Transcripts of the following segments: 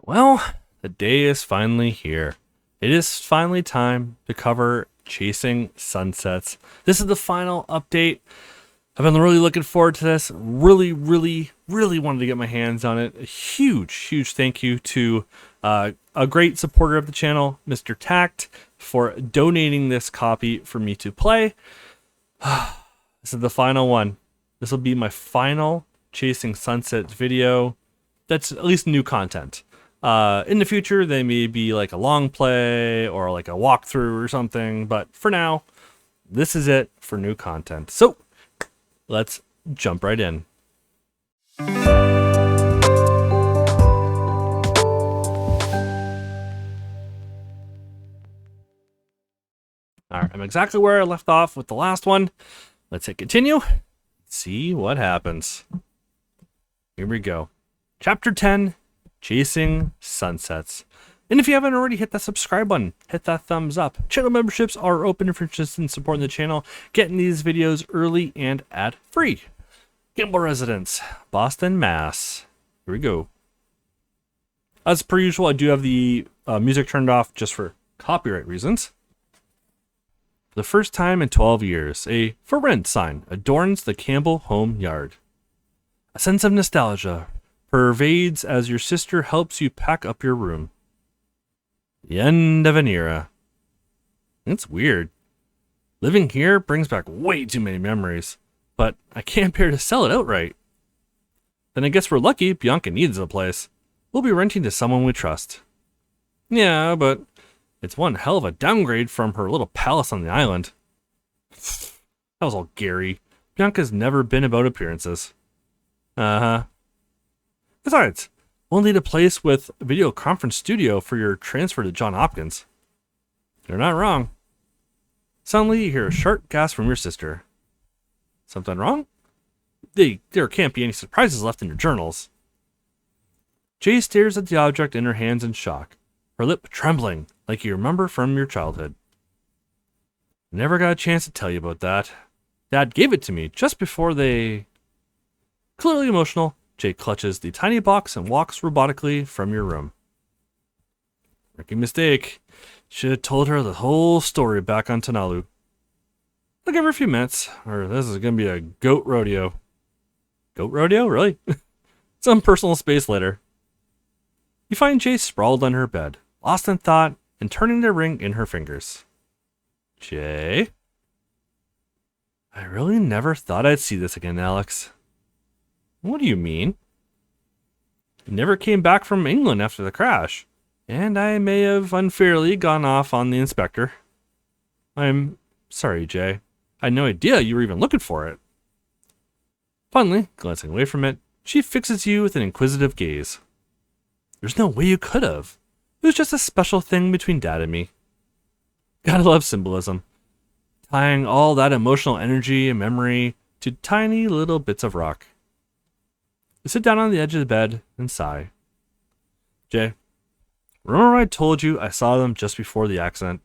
Well, the day is finally here. It is finally time to cover Chasing Sunsets. This is the final update. I've been really looking forward to this. Really wanted to get my hands on it. A huge thank you to a great supporter of the channel, Mr. Tact, for donating this copy for me to play. This is the final one. This will be my final Chasing Sunsets video. That's at least new content. In the future, they may be like a long play or like a walkthrough or something. But for now, this is it for new content. So let's jump right in. All right, I'm exactly where I left off with the last one. Let's hit continue. See what happens. Here we go. Chapter 10, Chasing Sunsets. And if you haven't already, hit that subscribe button, hit that thumbs up. Channel memberships are open if you're interested in supporting the channel, getting these videos early and ad-free. Gamble Residence, Boston, Mass. Here we go. As per usual, I do have the music turned off just for copyright reasons. For the first time in 12 years, a for rent sign adorns the Campbell home yard. A sense of nostalgia pervades as your sister helps you pack up your room. The end of an era. It's weird. Living here brings back way too many memories, but I can't bear to sell it outright. Then I guess we're lucky Bianca needs the place. We'll be renting to someone we trust. Yeah, but it's one hell of a downgrade from her little palace on the island. That was all Gary. Bianca's never been about appearances. Uh-huh. Besides, we'll need a place with a video conference studio for your transfer to John Hopkins. You're not wrong. Suddenly you hear a sharp gasp from your sister. Something wrong? There can't be any surprises left in your journals. Jay stares at the object in her hands in shock, her lip trembling like you remember from your childhood. Never got a chance to tell you about that. Dad gave it to me just before they... Clearly emotional, Jay clutches the tiny box and walks robotically from your room. Rookie mistake. Should have told her the whole story back on Tanalu. I'll give her a few minutes, or this is going to be a goat rodeo. Goat rodeo? Really? Some personal space later. You find Jay sprawled on her bed, lost in thought, and turning the ring in her fingers. Jay? I really never thought I'd see this again, Alex. What do you mean? You never came back from England after the crash, and I may have unfairly gone off on the inspector. I'm sorry, Jay. I had no idea you were even looking for it. Finally, glancing away from it, she fixes you with an inquisitive gaze. There's no way you could have. It was just a special thing between Dad and me. Gotta love symbolism. Tying all that emotional energy and memory to tiny little bits of rock. I sit down on the edge of the bed and sigh. Jay, remember I told you I saw them just before the accident?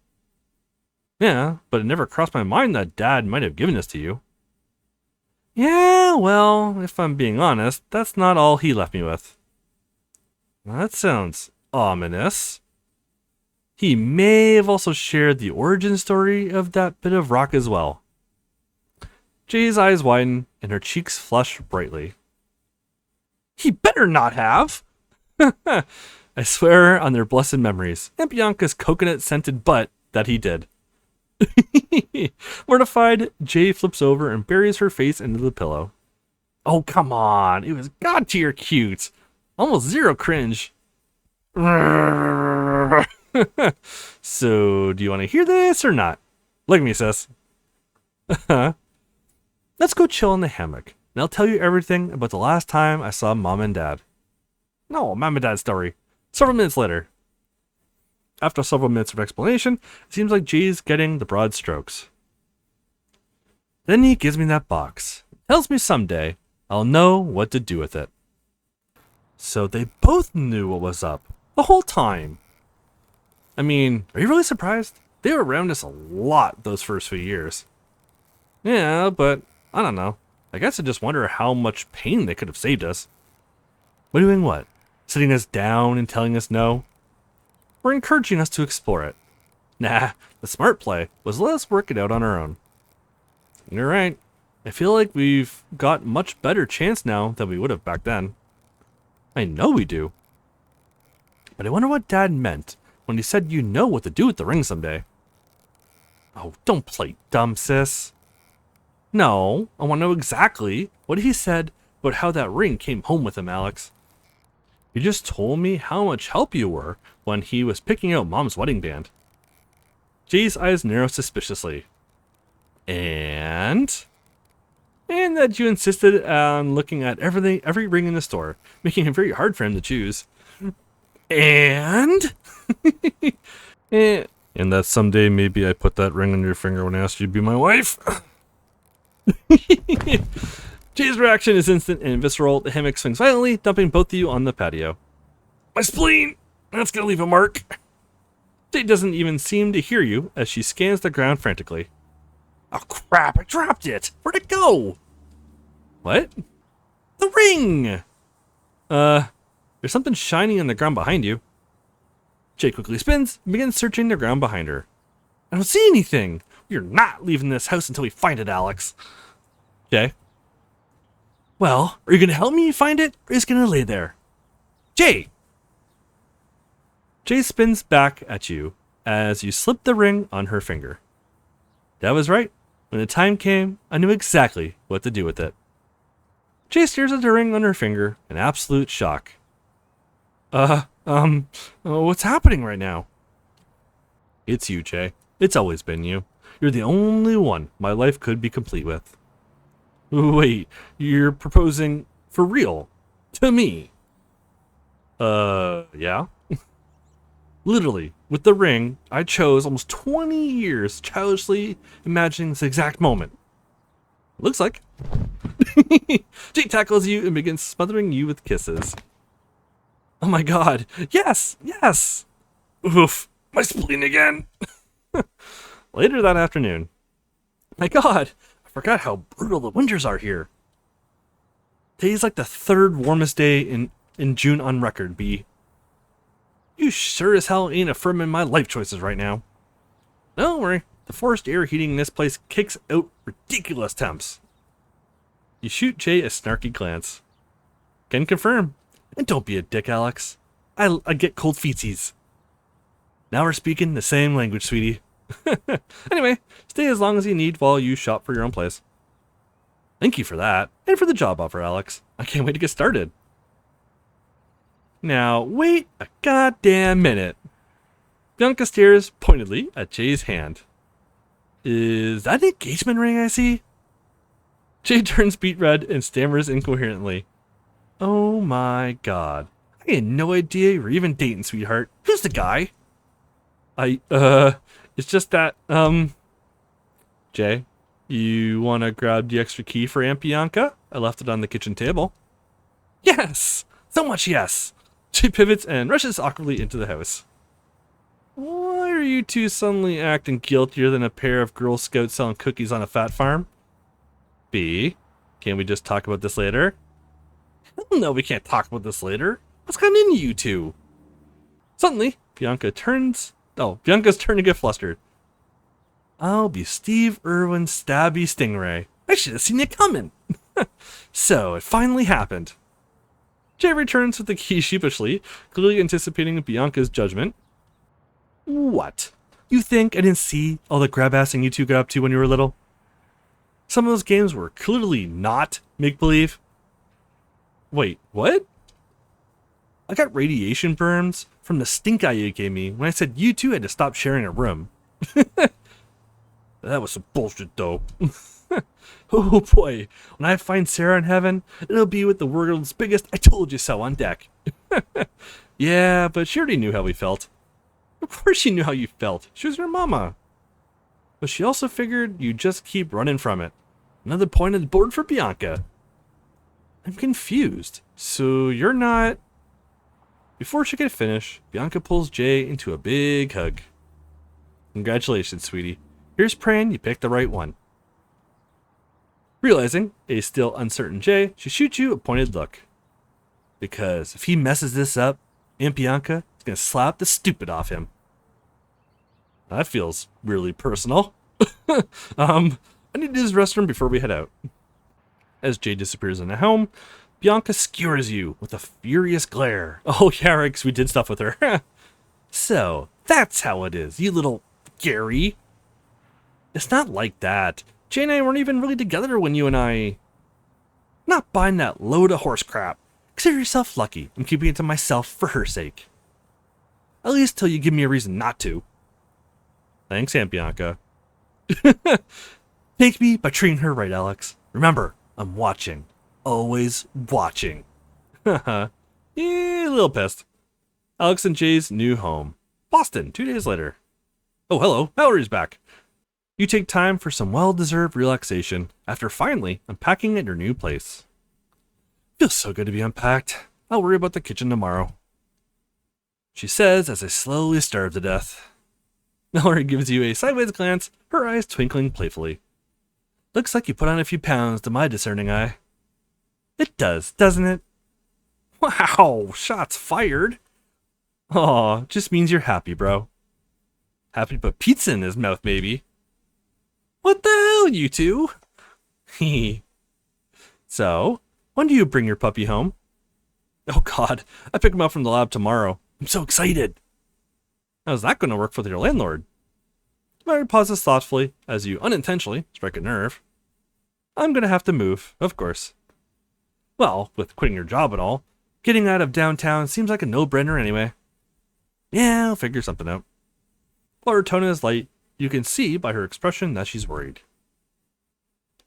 Yeah, but it never crossed my mind that Dad might have given this to you. Yeah, well, if I'm being honest, that's not all he left me with. Now, that sounds ominous. He may have also shared the origin story of that bit of rock as well. Jay's eyes widen and her cheeks flush brightly. He better not have! I swear on their blessed memories and Bianca's coconut-scented butt that he did. Mortified, Jay flips over and buries her face into the pillow. Oh, come on. It was god-tier cute. Almost zero cringe. So, do you want to hear this or not? Look at me, sis. Let's go chill in the hammock, and I'll tell you everything about the last time I saw Mom and Dad. No, Mom and Dad story. Several minutes later. After several minutes of explanation, it seems like Jay's getting the broad strokes. Then he gives me that box. Tells me someday I'll know what to do with it. So they both knew what was up the whole time. I mean, are you really surprised? They were around us a lot those first few years. Yeah, but I don't know. I guess I just wonder how much pain they could have saved us. By doing what? sitting us down and telling us no, or encouraging us to explore it. Nah, the smart play was let us work it out on our own. You're right. I feel like we've got much better chance now than we would have back then. I know we do. But I wonder what Dad meant when he said you know what to do with the ring someday. Oh, don't play dumb, sis. No, I want to know exactly what he said about how that ring came home with him, Alex. You just told me how much help you were when he was picking out Mom's wedding band. Jay's eyes narrowed suspiciously. And that you insisted on looking at every ring in the store, making it very hard for him to choose. And and that someday maybe I put that ring on your finger when I asked you to be my wife. Jay's reaction is instant and visceral. The hammock swings violently, dumping both of you on the patio. My spleen! That's gonna leave a mark. Jay doesn't even seem to hear you as she scans the ground frantically. Oh crap, I dropped it! Where'd it go? What? The ring! There's something shiny on the ground behind you. Jay quickly spins and begins searching the ground behind her. I don't see anything! We're not leaving this house until we find it, Alex. Jay? Well, are you gonna help me find it, or is it gonna lay there? Jay! Jay spins back at you as you slip the ring on her finger. Dad was right. When the time came, I knew exactly what to do with it. Jay stares at the ring on her finger in absolute shock. What's happening right now? It's you, Jay. It's always been you. You're the only one my life could be complete with. Wait, you're proposing for real? To me? Yeah? Literally, with the ring, I chose almost 20 years childishly imagining this exact moment. Looks like. Jake tackles you and begins smothering you with kisses. Oh my god. Yes! Yes! Oof. My spleen again! Later that afternoon. My god, I forgot how brutal the winters are here. Today's like the third warmest day in June on record, B. You sure as hell ain't affirming my life choices right now. Don't worry, the forced air heating in this place kicks out ridiculous temps. You shoot Jay a snarky glance. Can confirm. And don't be a dick, Alex. I get cold feetsies. Now we're speaking the same language, sweetie. Anyway, stay as long as you need while you shop for your own place. Thank you for that, and for the job offer, Alex. I can't wait to get started. Now, wait a goddamn minute. Bianca stares pointedly at Jay's hand. Is that an engagement ring I see? Jay turns beet red and stammers incoherently. Oh my god. I had no idea you were even dating, sweetheart. Who's the guy? It's just that, Jay, you wanna grab the extra key for Aunt Bianca? I left it on the kitchen table. Yes! So much yes! Jay pivots and rushes awkwardly into the house. Why are you two suddenly acting guiltier than a pair of Girl Scouts selling cookies on a fat farm? B, can we just talk about this later? No, we can't talk about this later. What's gotten into you two? Suddenly, Bianca's turn to get flustered. I'll be Steve Irwin's stabby stingray. I should have seen it coming. So, it finally happened. Jay returns with the key sheepishly, clearly anticipating Bianca's judgment. What? You think I didn't see all the grab-assing you two got up to when you were little? Some of those games were clearly not make-believe. Wait, what? I got radiation burns from the stink eye you gave me when I said you two had to stop sharing a room. That was some bullshit, though. Oh boy, when I find Sarah in heaven, it'll be with the world's biggest I told you so on deck. Yeah, but she already knew how we felt. Of course she knew how you felt. She was your mama. But she also figured you'd just keep running from it. Another point on the board for Bianca. I'm confused. So you're not... Before she could finish, Bianca pulls Jay into a big hug. Congratulations, sweetie. Here's praying you picked the right one. Realizing a still uncertain Jay, she shoots you a pointed look. because if he messes this up, Aunt Bianca is going to slap the stupid off him. That feels really personal. I need to use the restroom before we head out. As Jay disappears in the home, Bianca skewers you with a furious glare. Oh yeah, Rex, we did stuff with her. So, that's how it is, you little Gary. It's not like that. Jay and I weren't even really together when you and I... Not buying that load of horse crap. Consider yourself lucky. I'm keeping it to myself for her sake. At least till you give me a reason not to. Thanks, Aunt Bianca. Thank me by treating her right, Alex. Remember, I'm watching. Always watching. Haha. Yeah, a little pissed. Alex and Jay's new home. Boston, 2 days later. Oh, hello. Mallory's back. You take time for some well-deserved relaxation after finally unpacking at your new place. Feels so good to be unpacked. I'll worry about the kitchen tomorrow. She says as I slowly starve to death. Mallory gives you a sideways glance, her eyes twinkling playfully. Looks like you put on a few pounds to my discerning eye. It does, doesn't it? Wow, shots fired. Aw, just means you're happy, bro. Happy to put pizza in his mouth, maybe. What the hell, you two? Hee. So, when do you bring your puppy home? Oh god, I pick him up from the lab tomorrow. I'm so excited. How's that going to work with your landlord? Mary pauses thoughtfully as you unintentionally strike a nerve. I'm going to have to move, of course. Well, with quitting your job and all, getting out of downtown seems like a no-brainer anyway. Yeah, I'll figure something out. While her tone is light, you can see by her expression that she's worried.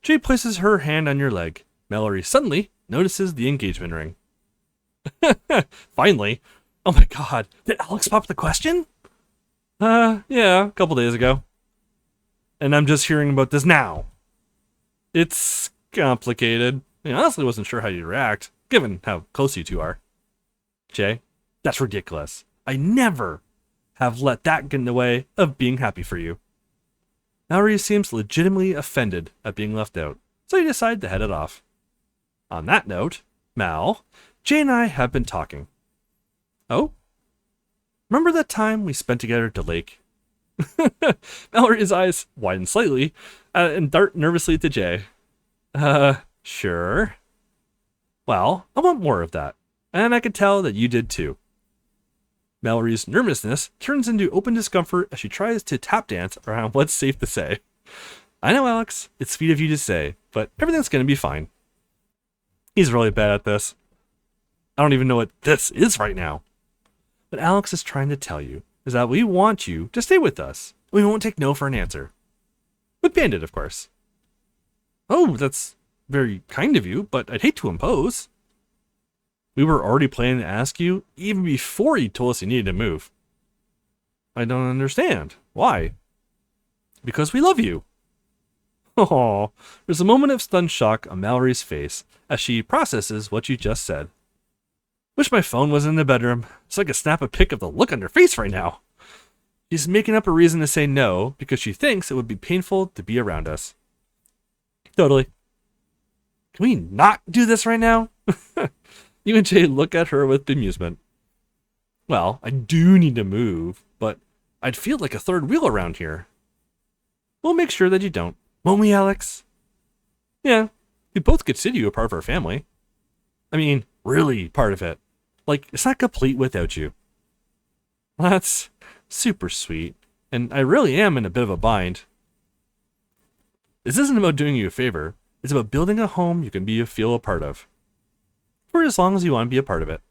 Jay places her hand on your leg. Mallory suddenly notices the engagement ring. Finally. Oh my god, did Alex pop the question? Yeah, a couple days ago. And I'm just hearing about this now. It's complicated. I honestly wasn't sure how you'd react, given how close you two are. Jay, that's ridiculous. I never have let that get in the way of being happy for you. Mallory seems legitimately offended at being left out, so you decide to head it off. On that note, Mal, Jay and I have been talking. Oh? Remember that time we spent together at the lake? Mallory's eyes widen slightly and dart nervously to Jay. Sure. Well, I want more of that, and I could tell that you did too. Mallory's nervousness turns into open discomfort as she tries to tap dance around what's safe to say. I know, Alex, it's sweet of you to say, but everything's going to be fine. He's really bad at this. I don't even know what this is right now. What Alex is trying to tell you is that we want you to stay with us. We won't take no for an answer. With Bandit, of course. Oh, that's very kind of you, but I'd hate to impose. We were already planning to ask you even before you told us you needed to move. I don't understand. Why? Because we love you. Oh, there's a moment of stunned shock on Mallory's face as she processes what you just said. Wish my phone was in the bedroom so I could snap a pic of the look on her face right now. She's making up a reason to say no because she thinks it would be painful to be around us. Totally. Can we not do this right now? You and Jay look at her with bemusement. Well, I do need to move, but I'd feel like a third wheel around here. We'll make sure that you don't. Won't we, Alex? Yeah, we both consider you a part of our family. I mean, really part of it. Like, it's not complete without you. That's super sweet, and I really am in a bit of a bind. This isn't about doing you a favor. It's about building a home you can feel a part of. For as long as you want to be a part of it.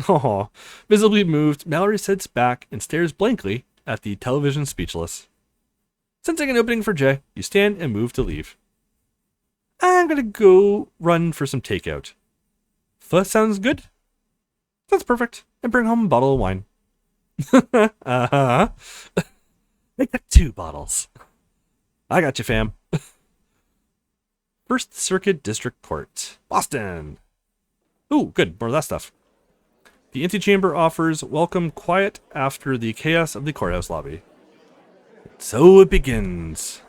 Oh, visibly moved, Mallory sits back and stares blankly at the television, speechless. Sensing an opening for Jay, you stand and move to leave. I'm gonna go run for some takeout. That sounds good? That's perfect. And bring home a bottle of wine. Uh-huh. Make that 2 bottles. I got you, fam. First Circuit District Court, Boston. Ooh, good. More of that stuff. The antechamber offers welcome quiet after the chaos of the courthouse lobby. So it begins.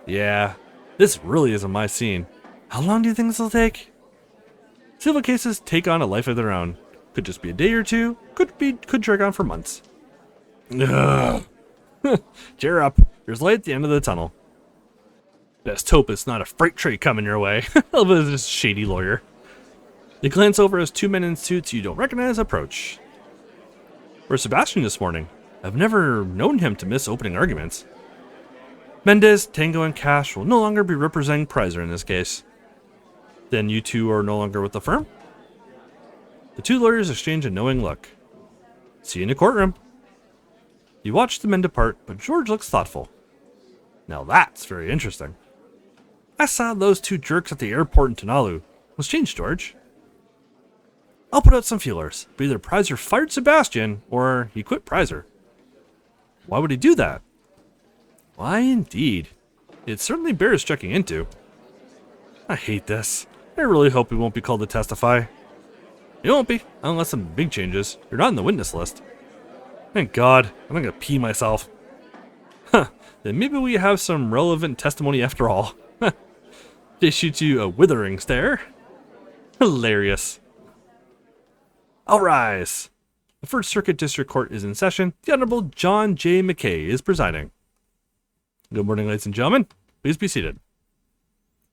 Yeah, this really isn't my scene. How long do you think this will take? Civil cases take on a life of their own. Could just be a day or two, could drag on for months. Ugh. Cheer up, there's light at the end of the tunnel. Best hope it's not a freight train coming your way. This shady lawyer. You glance over as two men in suits you don't recognize approach. Where's Sebastian this morning? I've never known him to miss opening arguments. Mendez, Tango, and Cash will no longer be representing Prizer in this case. Then you two are no longer with the firm? The two lawyers exchange a knowing look. See you in the courtroom. You watch the men depart, but George looks thoughtful. Now that's very interesting. I saw those two jerks at the airport in Tunalu. What's changed, George? I'll put out some feelers, but either Prizer fired Sebastian, or he quit Prizer. Why would he do that? Why indeed. It certainly bears checking into. I hate this. I really hope he won't be called to testify. He won't be, unless some big changes. You're not on the witness list. Thank God, I'm not gonna pee myself. Huh, then maybe we have some relevant testimony after all. They shoot you a withering stare. Hilarious. All rise. The First Circuit District Court is in session. The Honorable John J. McKay is presiding. Good morning, ladies and gentlemen. Please be seated.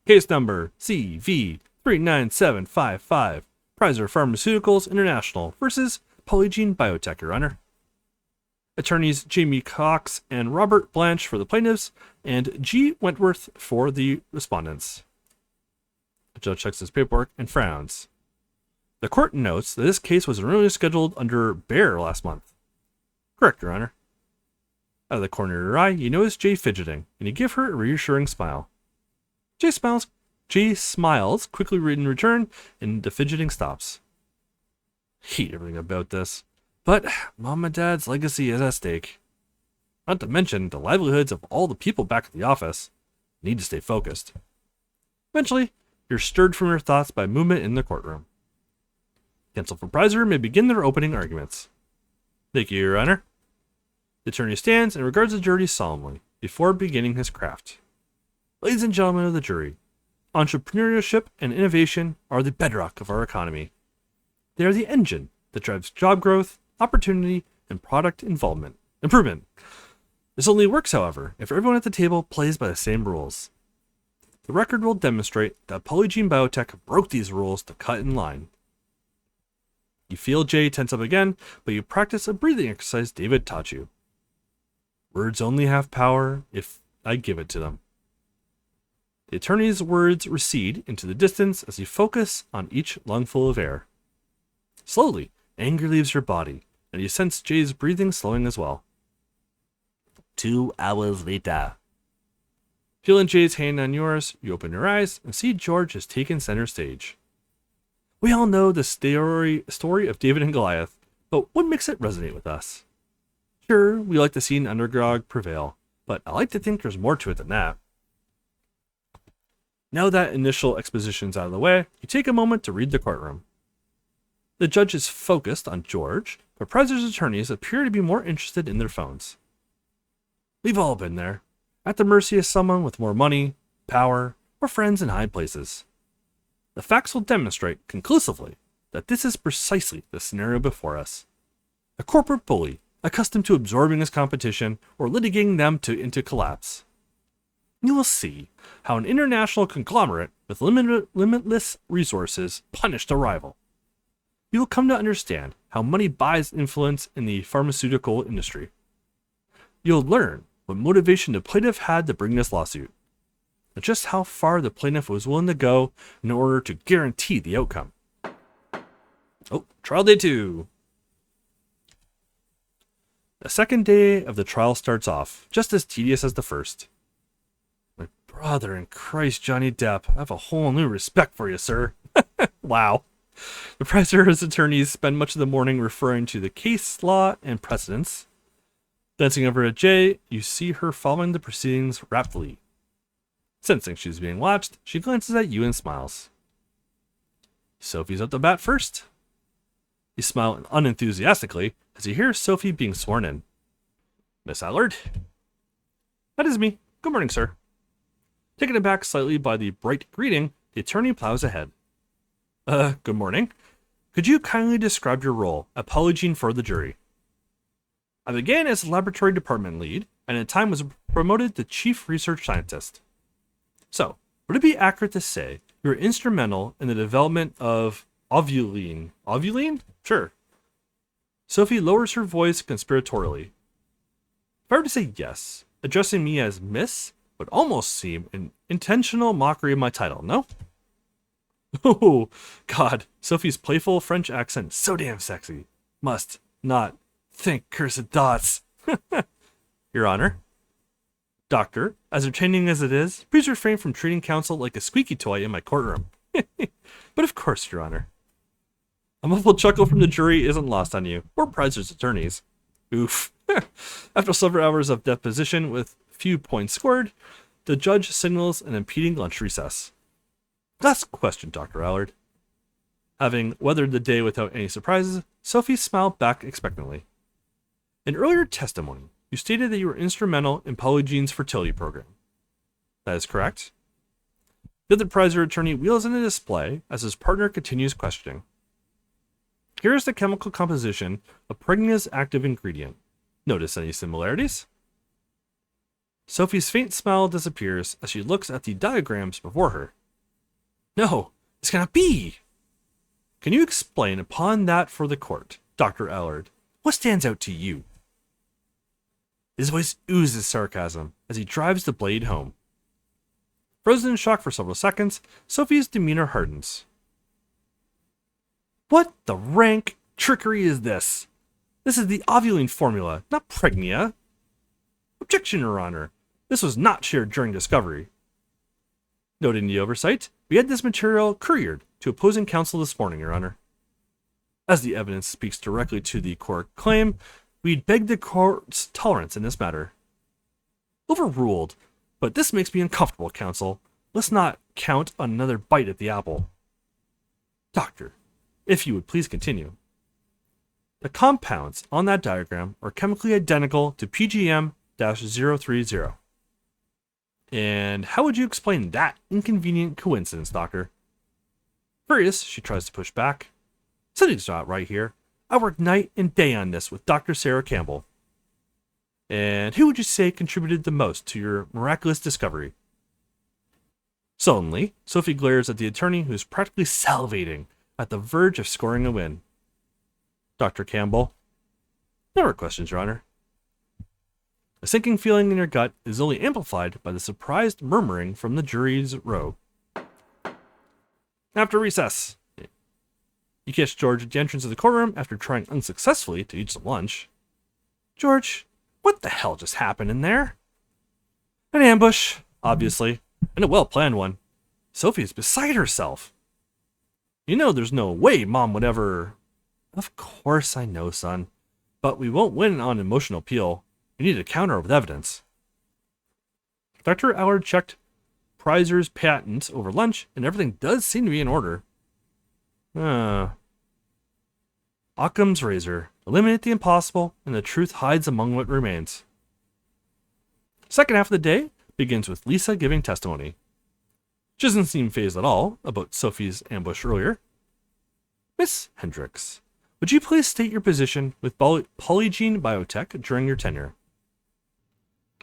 Case number CV 39755, Prizer Pharmaceuticals International versus Polygene Biotech, Your Honor. Attorneys Jamie Cox and Robert Blanche for the plaintiffs, and G. Wentworth for the respondents. The judge checks his paperwork and frowns. The court notes that this case was originally scheduled under Bear last month. Correct, Your Honor. Out of the corner of your eye, you notice Jay fidgeting, and you give her a reassuring smile. Jay smiles quickly in return, and the fidgeting stops. Hate everything about this, but Mom and Dad's legacy is at stake. Not to mention the livelihoods of all the people back at the office. Need to stay focused. Eventually, you're stirred from your thoughts by movement in the courtroom. Counsel for Prizer may begin their opening arguments. Thank you, Your Honor. The attorney stands and regards the jury solemnly before beginning his craft. Ladies and gentlemen of the jury, entrepreneurship and innovation are the bedrock of our economy. They are the engine that drives job growth, opportunity, and product improvement. This only works, however, if everyone at the table plays by the same rules. The record will demonstrate that Polygene Biotech broke these rules to cut in line. You feel Jay tense up again, but you practice a breathing exercise David taught you. Words only have power if I give it to them. The attorney's words recede into the distance as you focus on each lungful of air. Slowly, anger leaves your body, and you sense Jay's breathing slowing as well. 2 hours later. Feeling Jay's hand on yours, you open your eyes and see George has taken center stage. We all know the story of David and Goliath, but what makes it resonate with us? Sure, we like to see an underdog prevail, but I like to think there's more to it than that. Now that initial exposition's out of the way, you take a moment to read the courtroom. The judge is focused on George, but Prizer's attorneys appear to be more interested in their phones. We've all been there, at the mercy of someone with more money, power, or friends in high places. The facts will demonstrate conclusively that this is precisely the scenario before us. A corporate bully, accustomed to absorbing his competition or litigating them into collapse. You will see how an international conglomerate with limitless resources punished a rival. You will come to understand how money buys influence in the pharmaceutical industry. You'll learn what motivation the plaintiff had to bring this lawsuit, and just how far the plaintiff was willing to go in order to guarantee the outcome. Oh, trial day 2. The second day of the trial starts off, just as tedious as the first. My brother in Christ, Johnny Depp, I have a whole new respect for you, sir. Wow. The Prizer's attorneys spend much of the morning referring to the case law and precedents. Glancing over at Jay, you see her following the proceedings raptly. Sensing she's being watched, she glances at you and smiles. Sophie's up the bat first. You smile unenthusiastically as you hear Sophie being sworn in. Miss Allard? That is me. Good morning, sir. Taken aback slightly by the bright greeting, the attorney plows ahead. Good morning. Could you kindly describe your role at Polygene for the jury? I began as laboratory department lead, and in time was promoted to chief research scientist. So, would it be accurate to say you were instrumental in the development of ovulene? Ovulene? Sure. Sophie lowers her voice conspiratorially. If I were to say yes, addressing me as Miss would almost seem an intentional mockery of my title, no? Oh, God, Sophie's playful French accent is so damn sexy. Must not think cursed thoughts. Your Honor. Doctor, as entertaining as it is, please refrain from treating counsel like a squeaky toy in my courtroom. But of course, Your Honor. A muffled chuckle from the jury isn't lost on you, or Prizer's attorneys. Oof. After several hours of deposition with few points scored, the judge signals an impeding lunch recess. Last question, Dr. Allard. Having weathered the day without any surprises, Sophie smiled back expectantly. In earlier testimony, you stated that you were instrumental in Polygene's fertility program. That is correct. The other Prizer attorney wheels in a display as his partner continues questioning. Here is the chemical composition of Pregnia's active ingredient. Notice any similarities? Sophie's faint smile disappears as she looks at the diagrams before her. No, this cannot be! Can you explain upon that for the court, Dr. Allard? What stands out to you? His voice oozes sarcasm as he drives the blade home. Frozen in shock for several seconds, Sophie's demeanor hardens. What the rank trickery is this? This is the ovulene formula, not Pregnia. Objection, Your Honor. This was not shared during discovery. Noting the oversight, we had this material couriered to opposing counsel this morning, Your Honor. As the evidence speaks directly to the court claim, we'd beg the court's tolerance in this matter. Overruled, but this makes me uncomfortable, counsel. Let's not count on another bite at the apple. Doctor, if you would please continue. The compounds on that diagram are chemically identical to PGM-030. And how would you explain that inconvenient coincidence, Doctor? Furious, she tries to push back. Something's not right here. I worked night and day on this with Dr. Sarah Campbell. And who would you say contributed the most to your miraculous discovery? Sullenly, Sophie glares at the attorney who's practically salivating at the verge of scoring a win. Dr. Campbell. No more questions, Your Honor. A sinking feeling in your gut is only amplified by the surprised murmuring from the jury's row. After recess. You catch George at the entrance of the courtroom after trying unsuccessfully to eat some lunch. George, what the hell just happened in there? An ambush, obviously, and a well-planned one. Sophie is beside herself. You know there's no way Mom would ever... Of course I know, son. But we won't win on emotional appeal. We need to counter with evidence. Dr. Allard checked Prizer's patents over lunch, and everything does seem to be in order. Occam's razor. Eliminate the impossible, and the truth hides among what remains. Second half of the day begins with Lisa giving testimony. She doesn't seem fazed at all about Sophie's ambush earlier. Miss Hendricks, would you please state your position with Polygene Biotech during your tenure?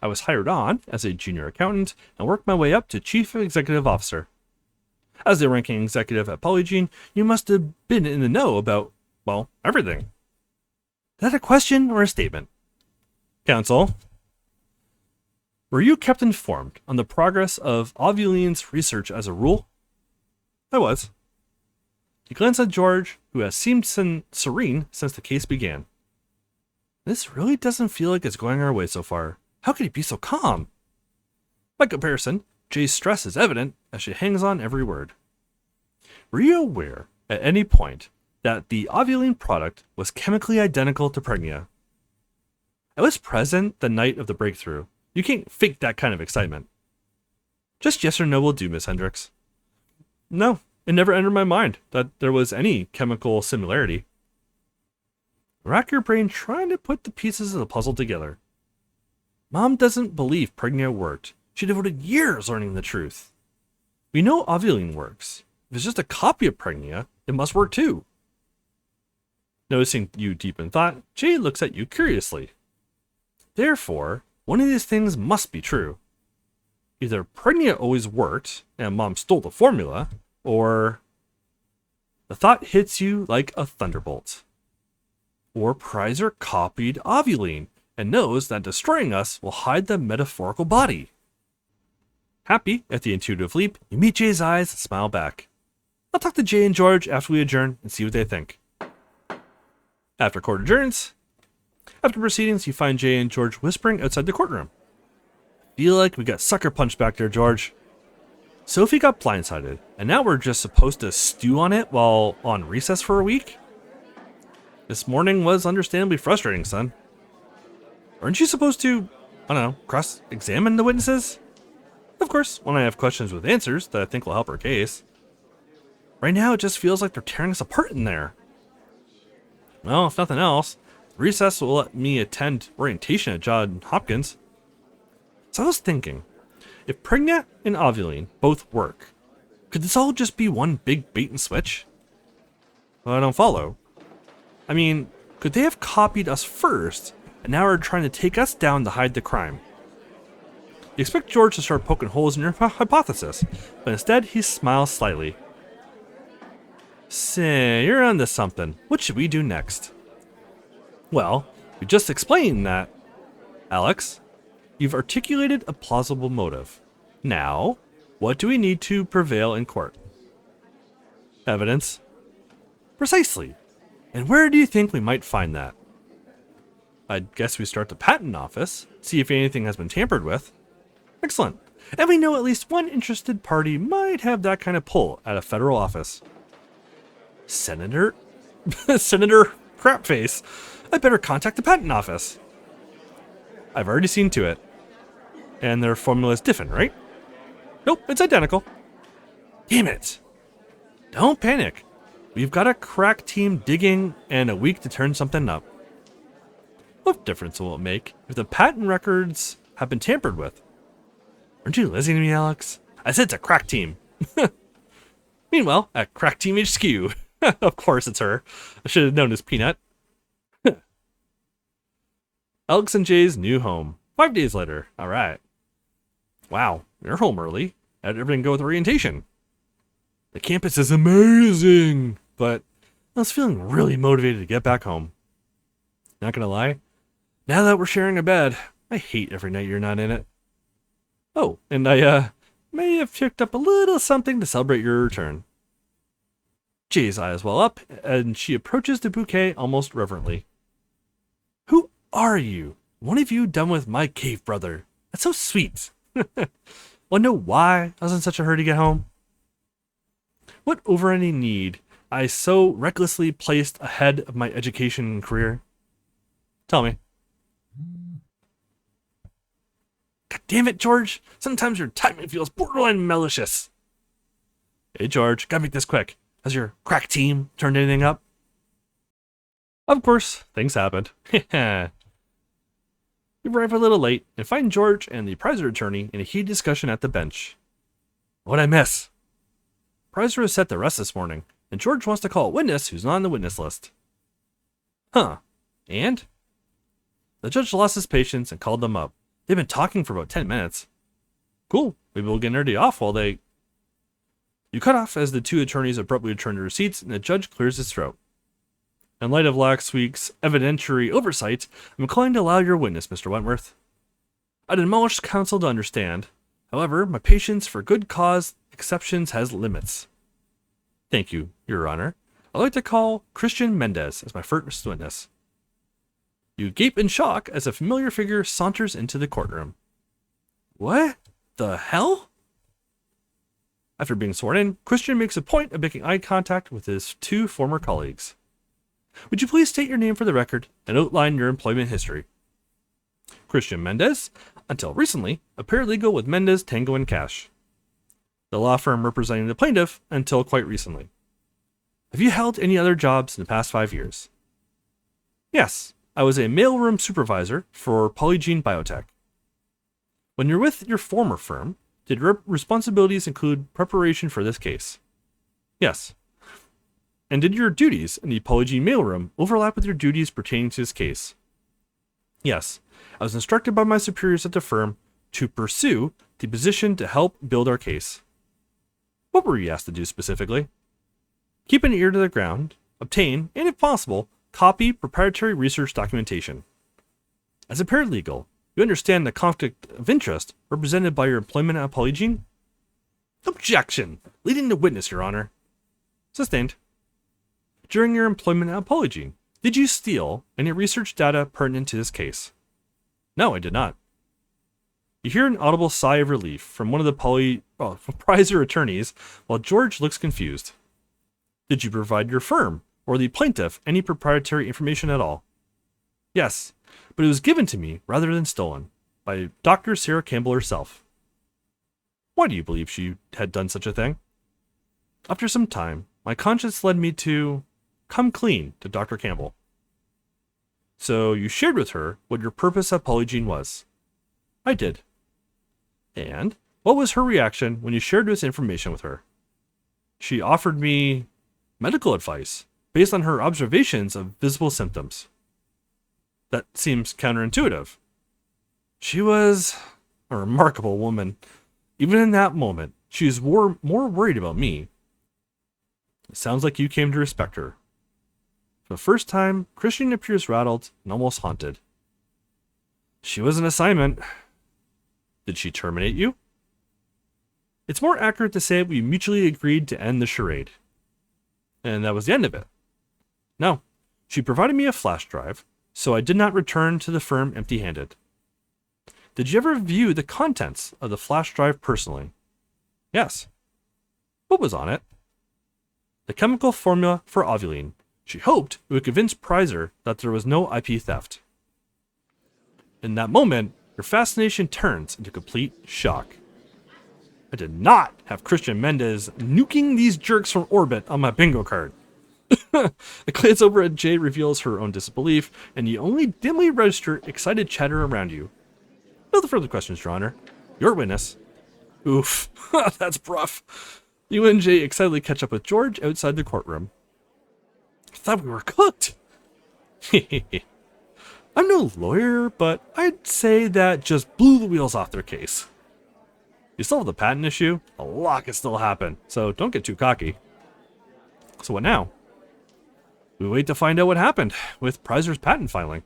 I was hired on as a junior accountant and worked my way up to chief executive officer. As the ranking executive at Polygene, you must have been in the know about, well, everything. Is that a question or a statement? Counsel, were you kept informed on the progress of Ovulene's research as a rule? I was. He glanced at George, who has seemed serene since the case began. This really doesn't feel like it's going our way so far. How could he be so calm? By comparison, Jay's stress is evident as she hangs on every word. Were you aware at any point that the ovulene product was chemically identical to Pregnia? I was present the night of the breakthrough. You can't fake that kind of excitement. Just yes or no will do, Miss Hendricks. No, it never entered my mind that there was any chemical similarity. Rack your brain trying to put the pieces of the puzzle together. Mom doesn't believe Pregnia worked. She devoted years learning the truth. We know ovulene works. If it's just a copy of Pregnia, it must work too. Noticing you deep in thought, Jay looks at you curiously. Therefore, one of these things must be true. Either Pregnia always worked and Mom stole the formula, or the thought hits you like a thunderbolt. Or Prizer copied Ovuline and knows that destroying us will hide the metaphorical body. Happy at the intuitive leap, you meet Jay's eyes and smile back. I'll talk to Jay and George after we adjourn and see what they think. After court adjourns, after proceedings, you find Jay and George whispering outside the courtroom. Feel like we got sucker punched back there, George. Sophie got blindsided, and now we're just supposed to stew on it while on recess for a week? This morning was understandably frustrating, son. Aren't you supposed to, cross-examine the witnesses? Of course, when I have questions with answers that I think will help our case. Right now, it just feels like they're tearing us apart in there. Well, if nothing else, recess will let me attend orientation at Johns Hopkins. So I was thinking, if Pregnia and Ovuline both work, could this all just be one big bait and switch? Well, I don't follow. I mean, could they have copied us first, and now are trying to take us down to hide the crime? You expect George to start poking holes in your hypothesis, but instead he smiles slightly. Say, you're onto something. What should we do next? Well, we just explained that. Alex, you've articulated a plausible motive. Now, what do we need to prevail in court? Evidence. Precisely. And where do you think we might find that? I guess we start the patent office, see if anything has been tampered with. Excellent. And we know at least one interested party might have that kind of pull at a federal office. Senator Crapface. I better contact the patent office. I've already seen to it. And their formula is different, right? Nope, it's identical. Damn it. Don't panic. We've got a crack team digging and a week to turn something up. What difference will it make if the patent records have been tampered with? Aren't you listening to me, Alex? I said it's a crack team. Meanwhile, at Crack Team HQ. Of course it's her. I should have known as Peanut. Alex and Jay's new home. 5 days later. Alright. Wow, you're home early. How'd everything go with orientation? The campus is amazing, but I was feeling really motivated to get back home. Not gonna lie, now that we're sharing a bed, I hate every night you're not in it. Oh, and I may have picked up a little something to celebrate your return. Jay's eyes well up, and she approaches the bouquet almost reverently. Who are you? One of you done with my cave brother. That's so sweet. Wanna know why I was in such a hurry to get home? What overriding need I so recklessly placed ahead of my education and career? Tell me. God damn it, George. Sometimes your timing feels borderline malicious. Hey, George, gotta make this quick. Has your crack team turned anything up? Of course, things happened. You arrive a little late and find George and the Prizer attorney in a heated discussion at the bench. What'd I miss? Prizer is set to rest this morning, and George wants to call a witness who's not on the witness list. Huh. And? The judge lost his patience and called them up. They've been talking for about 10 minutes. Cool. Maybe we'll get nerdy off while they... You cut off as the two attorneys abruptly return to their seats and the judge clears his throat. In light of last week's evidentiary oversight, I'm inclined to allow your witness, Mr. Wentworth. I'd admonish counsel to understand. However, my patience for good cause exceptions has limits. Thank you, Your Honor. I'd like to call Christian Mendez as my first witness. You gape in shock as a familiar figure saunters into the courtroom. What the hell? After being sworn in, Christian makes a point of making eye contact with his two former colleagues. Would you please state your name for the record and outline your employment history? Christian Mendez, until recently, a paralegal with Mendez, Tango & Cash. The law firm representing the plaintiff until quite recently. Have you held any other jobs in the past 5 years? Yes, I was a mailroom supervisor for Polygene Biotech. When you're with your former firm, did your responsibilities include preparation for this case? Yes. And did your duties in the apology mailroom overlap with your duties pertaining to this case? Yes. I was instructed by my superiors at the firm to pursue the position to help build our case. What were you asked to do specifically? Keep an ear to the ground, obtain, and if possible, copy proprietary research documentation. As a paralegal, you understand the conflict of interest represented by your employment at Polygene? Objection! Leading the witness, Your Honor. Sustained. During your employment at Polygene, did you steal any research data pertinent to this case? No, I did not. You hear an audible sigh of relief from one of the Prizer attorneys while George looks confused. Did you provide your firm or the plaintiff any proprietary information at all? Yes, but it was given to me rather than stolen by Dr. Sarah Campbell herself. Why do you believe she had done such a thing? After some time, my conscience led me to come clean to Dr. Campbell. So you shared with her what your purpose at Polygene was? I did. And what was her reaction when you shared this information with her? She offered me medical advice based on her observations of visible symptoms. That seems counterintuitive. She was a remarkable woman. Even in that moment, she was more worried about me. It sounds like you came to respect her. For the first time, Christian appears rattled and almost haunted. She was an assignment. Did she terminate you? It's more accurate to say we mutually agreed to end the charade. And that was the end of it. No, she provided me a flash drive, so I did not return to the firm empty-handed. Did you ever view the contents of the flash drive personally? Yes. What was on it? The chemical formula for ovulene. She hoped it would convince Prizer that there was no IP theft. In that moment, your fascination turns into complete shock. I did not have Christian Mendez nuking these jerks from orbit on my bingo card. A glance over at Jay reveals her own disbelief, and you only dimly register excited chatter around you. No further questions, Your Honor. Your witness. Oof, that's rough. You and Jay excitedly catch up with George outside the courtroom. I thought we were cooked. I'm no lawyer, but I'd say that just blew the wheels off their case. You still have the patent issue? A lot can still happen, so don't get too cocky. So what now? We wait to find out what happened with Prizer's patent filing.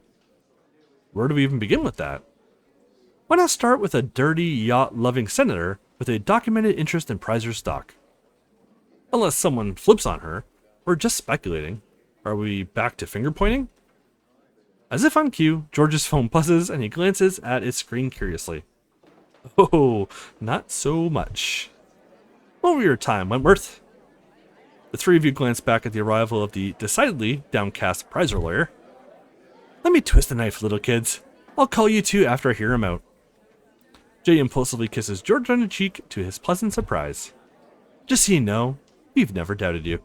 Where do we even begin with that? Why not start with a dirty, yacht-loving senator with a documented interest in Prizer's stock? Unless someone flips on her, we're just speculating. Are we back to finger-pointing? As if on cue, George's phone buzzes and he glances at its screen curiously. Oh, not so much. What were your time, Wentworth? The three of you glance back at the arrival of the decidedly downcast Prizer lawyer. Let me twist the knife, little kids. I'll call you two after I hear him out. Jay impulsively kisses George on the cheek to his pleasant surprise. Just so you know, we've never doubted you.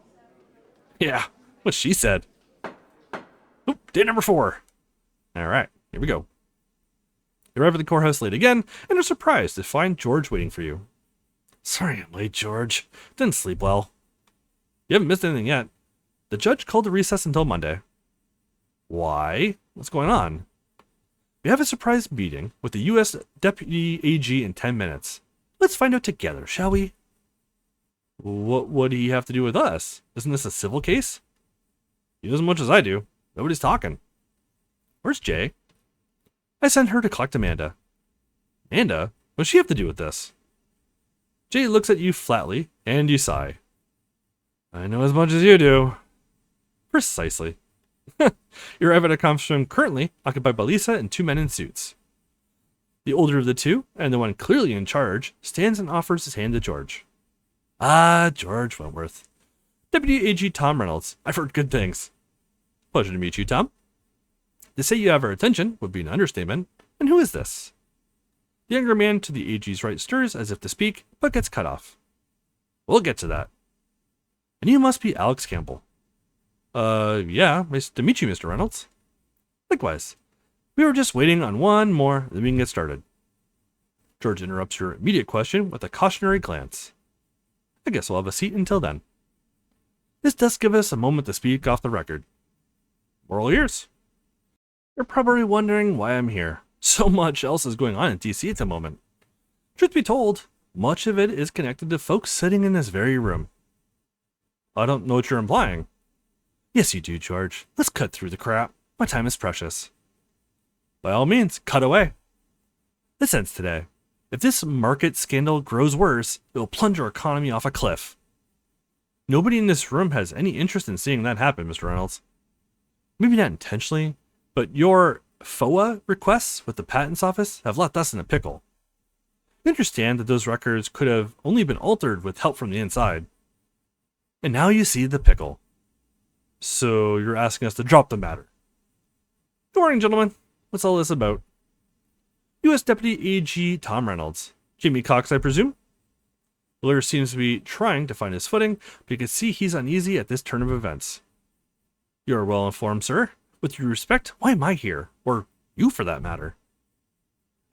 Yeah, what she said. Oop, day number 4. Alright, here we go. You arrive at the courthouse late again, and are surprised to find George waiting for you. Sorry I'm late, George. Didn't sleep well. You haven't missed anything yet. The judge called a recess until Monday. Why? What's going on? We have a surprise meeting with the U.S. Deputy AG in 10 minutes. Let's find out together, shall we? What do you have to do with us? Isn't this a civil case? You know as much as I do. Nobody's talking. Where's Jay? I sent her to collect Amanda. Amanda? What does she have to do with this? Jay looks at you flatly, and you sigh. I know as much as you do. Precisely. You arrive at a conference room currently occupied by Lisa and 2 men in suits. The older of the two, and the one clearly in charge, stands and offers his hand to George. Ah, George Wentworth. Deputy AG Tom Reynolds. I've heard good things. Pleasure to meet you, Tom. To say you have our attention would be an understatement. And who is this? The younger man to the AG's right stirs as if to speak, but gets cut off. We'll get to that. And you must be Alex Campbell. Yeah, nice to meet you, Mr. Reynolds. Likewise. We were just waiting on one more, then we can get started. George interrupts your immediate question with a cautionary glance. I guess we'll have a seat until then. This does give us a moment to speak off the record. We're all ears. You're probably wondering why I'm here. So much else is going on in DC at the moment. Truth be told, much of it is connected to folks sitting in this very room. I don't know what you're implying. Yes, you do, George. Let's cut through the crap. My time is precious. By all means, cut away. This ends today. If this market scandal grows worse, it will plunge our economy off a cliff. Nobody in this room has any interest in seeing that happen, Mr. Reynolds. Maybe not intentionally, but your FOA requests with the Patents Office have left us in a pickle. You understand that those records could have only been altered with help from the inside. And now you see the pickle. So you're asking us to drop the matter. Good morning, gentlemen. What's all this about? U.S. Deputy AG Tom Reynolds. Jamie Cox, I presume? The lawyer seems to be trying to find his footing, but you can see he's uneasy at this turn of events. You are well informed, sir. With due respect, why am I here? Or you, for that matter?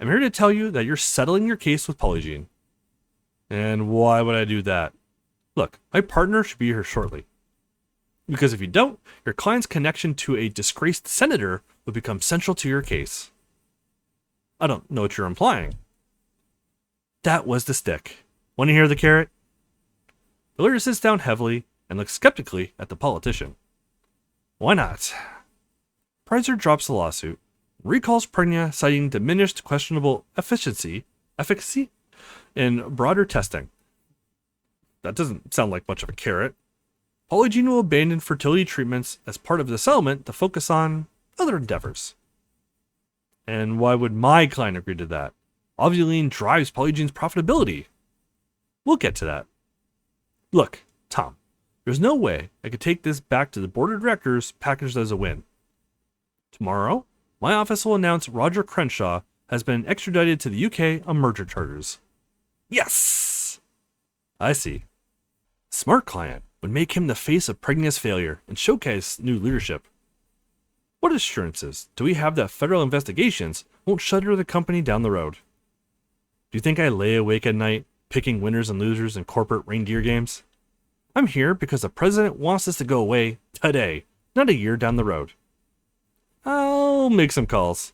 I'm here to tell you that you're settling your case with Polygene. And why would I do that? Look, my partner should be here shortly. Because if you don't, your client's connection to a disgraced senator will become central to your case. I don't know what you're implying. That was the stick. Want to hear the carrot? The lawyer sits down heavily and looks skeptically at the politician. Why not? Prizer drops the lawsuit, recalls Pregna citing diminished questionable efficacy in broader testing. That doesn't sound like much of a carrot. Polygene will abandon fertility treatments as part of the settlement to focus on other endeavors. And why would my client agree to that? Ovuline drives Polygene's profitability. We'll get to that. Look, Tom, there's no way I could take this back to the board of directors packaged as a win. Tomorrow, my office will announce Roger Crenshaw has been extradited to the UK on merger charges. Yes! I see. Smart client would make him the face of Pregna's failure and showcase new leadership. What assurances do we have that federal investigations won't shutter the company down the road? Do you think I lay awake at night picking winners and losers in corporate reindeer games? I'm here because the president wants this to go away today, not a year down the road. I'll make some calls.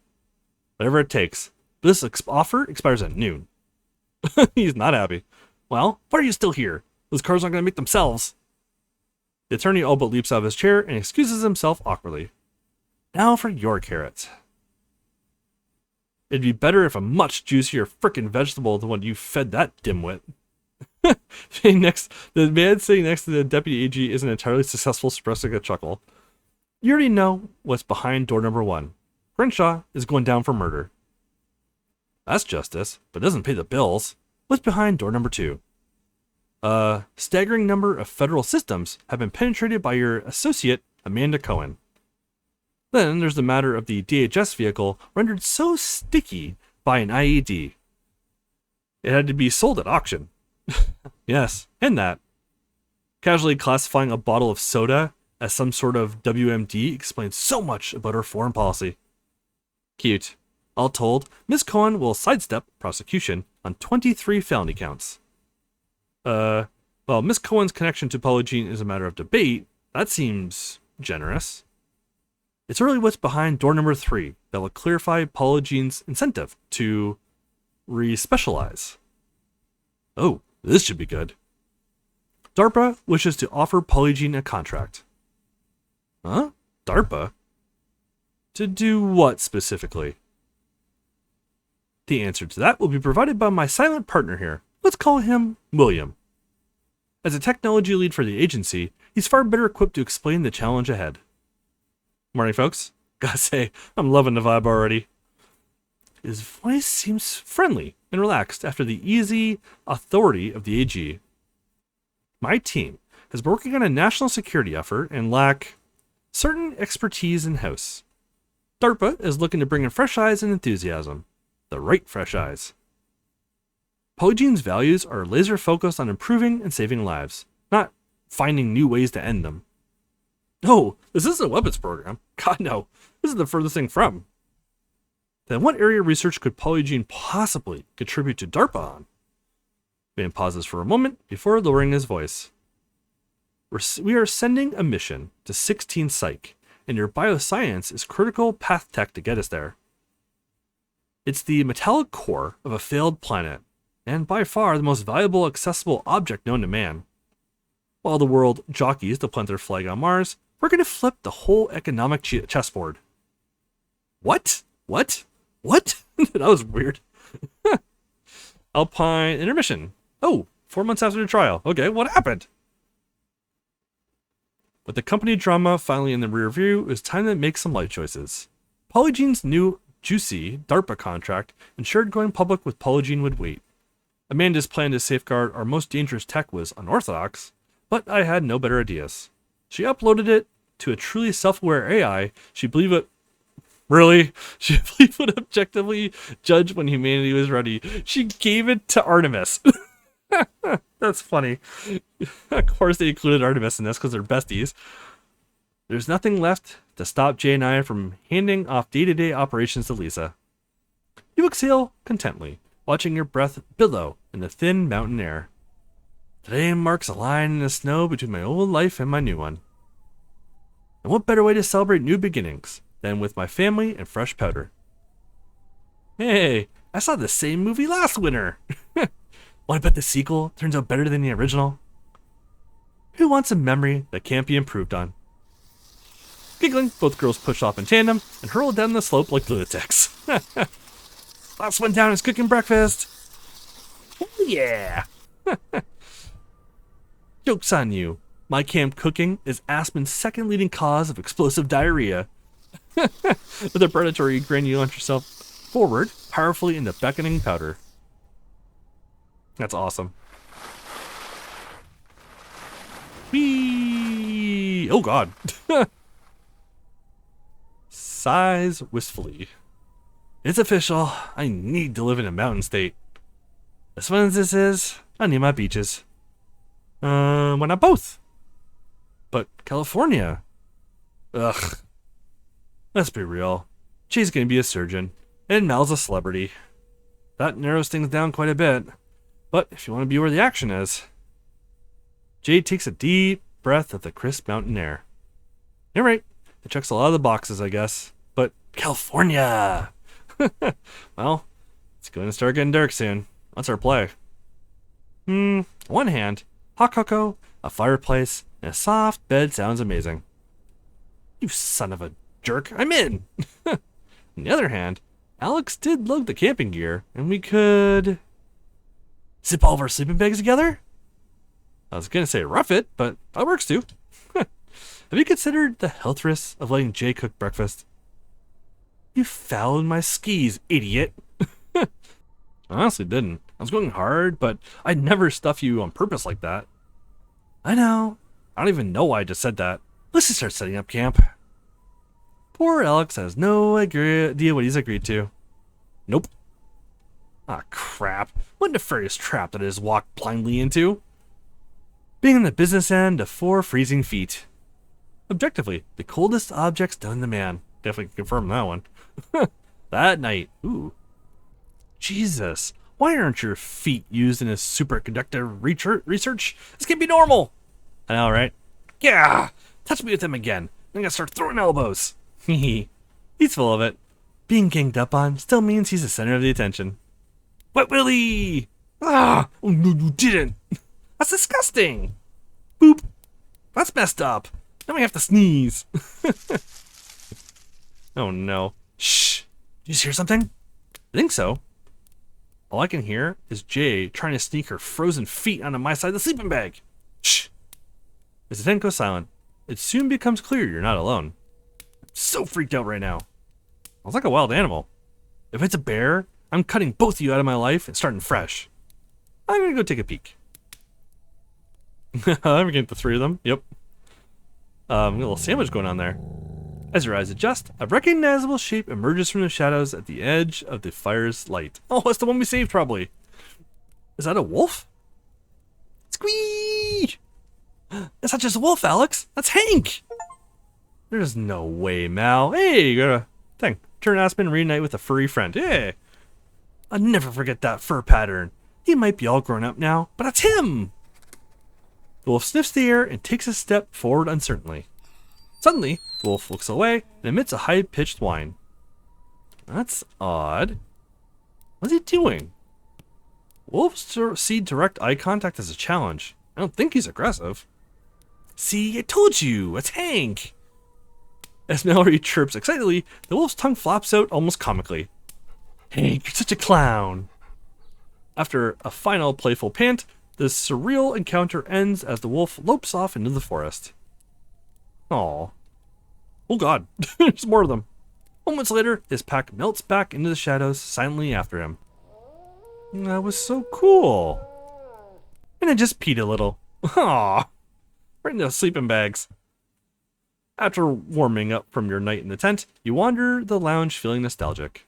Whatever it takes. This offer expires at noon. He's not happy. Well, why are you still here? Those cars aren't going to make themselves. The attorney all but leaps out of his chair and excuses himself awkwardly. Now for your carrots. It'd be better if a much juicier frickin' vegetable than what you fed that dimwit. The man sitting next to the deputy AG isn't entirely successful, suppressing a chuckle. You already know what's behind door number 1. Crenshaw is going down for murder. That's justice, but it doesn't pay the bills. What's behind door number 2? A staggering number of federal systems have been penetrated by your associate, Amanda Cohen. Then there's the matter of the DHS vehicle rendered so sticky by an IED. It had to be sold at auction. Yes, and that. Casually classifying a bottle of soda as some sort of WMD explains so much about her foreign policy. Cute. All told, Ms. Cohen will sidestep prosecution on 23 felony counts. Well, Ms. Cohen's connection to Polygene is a matter of debate. That seems generous. It's really what's behind door number 3 that will clarify Polygene's incentive to re-specialize. Oh, this should be good. DARPA wishes to offer Polygene a contract. Huh? DARPA? To do what specifically? The answer to that will be provided by my silent partner here. Let's call him William. As a technology lead for the agency, he's far better equipped to explain the challenge ahead. Morning, folks. Gotta say, I'm loving the vibe already. His voice seems friendly and relaxed after the easy authority of the AG. My team has been working on a national security effort and lack certain expertise in-house. DARPA is looking to bring in fresh eyes and enthusiasm. The right fresh eyes. Polygene's values are laser focused on improving and saving lives, not finding new ways to end them. No, this isn't a weapons program. God, no. This is the furthest thing from. Then what area of research could Polygene possibly contribute to DARPA on? Man pauses for a moment before lowering his voice. We are sending a mission to 16 Psych, and your bioscience is critical path tech to get us there. It's the metallic core of a failed planet, and by far the most valuable accessible object known to man. While the world jockeys to plant their flag on Mars, we're going to flip the whole economic chessboard. What? What? That was weird. Alpine intermission. Oh, 4 months after the trial. Okay, what happened? With the company drama finally in the rear view, it's time to make some life choices. Polygene's new juicy DARPA contract ensured going public with Polygene would wait. Amanda's plan to safeguard our most dangerous tech was unorthodox, but I had no better ideas. She uploaded it to a truly self-aware AI she believed it would objectively judge when humanity was ready. She gave it to Artemis. That's funny. Of course they included Artemis in this because they're besties. There's nothing left to stop Jay and I from handing off day-to-day operations to Lisa. You exhale contently, watching your breath billow in the thin mountain air. Today marks a line in the snow between my old life and my new one. And what better way to celebrate new beginnings than with my family and fresh powder? Hey, I saw the same movie last winter. Want to bet the sequel turns out better than the original? Who wants a memory that can't be improved on? Giggling, both girls push off in tandem and hurl down the slope like lunatics. Last one down is cooking breakfast. Oh yeah. Joke's on you. My camp cooking is Aspen's second leading cause of explosive diarrhea. With a predatory grin, you launch yourself forward, powerfully into beckoning powder. That's awesome. Whee! Oh god. Sighs wistfully. It's official. I need to live in a mountain state. As fun as this is, I need my beaches. Why not both? But California. Ugh. Let's be real. Jay's gonna be a surgeon, and Mal's a celebrity. That narrows things down quite a bit. But if you want to be where the action is. Jay takes a deep breath of the crisp mountain air. You're right. It checks a lot of the boxes, I guess. But California! Well, it's going to start getting dark soon. What's our play? On one hand, hot cocoa, a fireplace, and a soft bed sounds amazing. You son of a jerk, I'm in! On the other hand, Alex did lug the camping gear, and we could zip all of our sleeping bags together? I was going to say rough it, but that works too. Have you considered the health risks of letting Jay cook breakfast? You fouled my skis, idiot. I honestly didn't. I was going hard, but I'd never stuff you on purpose like that. I know. I don't even know why I just said that. Let's just start setting up camp. Poor Alex has no idea what he's agreed to. Nope. Ah, crap. What nefarious trap did I just walk blindly into? Being in the business end of 4 freezing feet. Objectively, the coldest objects known to man. Definitely confirm that one. That night. Ooh. Jesus. Why aren't your feet used in a superconductor research? This can't be normal. I know, right? Yeah. Touch me with him again. I'm gonna start throwing elbows. He's full of it. Being ganged up on still means he's the center of the attention. Wet Willie! Ah! Oh, no, you didn't! That's disgusting! Boop! That's messed up! Now we have to sneeze! Oh no. Shh! Did you just hear something? I think so. All I can hear is Jay trying to sneak her frozen feet onto my side of the sleeping bag. Shh! As the tent goes silent, it soon becomes clear you're not alone. I'm so freaked out right now. I was like a wild animal. If it's a bear, I'm cutting both of you out of my life and starting fresh. I'm gonna go take a peek. I'm getting the 3 of them. Yep. A little sandwich going on there. As your eyes adjust, a recognizable shape emerges from the shadows at the edge of the fire's light. Oh, that's the one we saved, probably. Is that a wolf? Squee! That's not just a wolf, Alex. That's Hank! There's no way, Mal. Hey, you got a thing. Turn Aspen and reunite with a furry friend. Hey! I'll never forget that fur pattern. He might be all grown up now, but that's him! The wolf sniffs the air and takes a step forward uncertainly. Suddenly, the wolf looks away and emits a high-pitched whine. That's odd. What's he doing? Wolves see direct eye contact as a challenge. I don't think he's aggressive. See, I told you, it's Hank! As Mallory chirps excitedly, the wolf's tongue flaps out almost comically. Hank, you're such a clown! After a final playful pant, the surreal encounter ends as the wolf lopes off into the forest. Aw. Oh god, there's more of them. Moments later, his pack melts back into the shadows silently after him. That was so cool. And I just peed a little. Aw. Right into sleeping bags. After warming up from your night in the tent, you wander the lounge feeling nostalgic.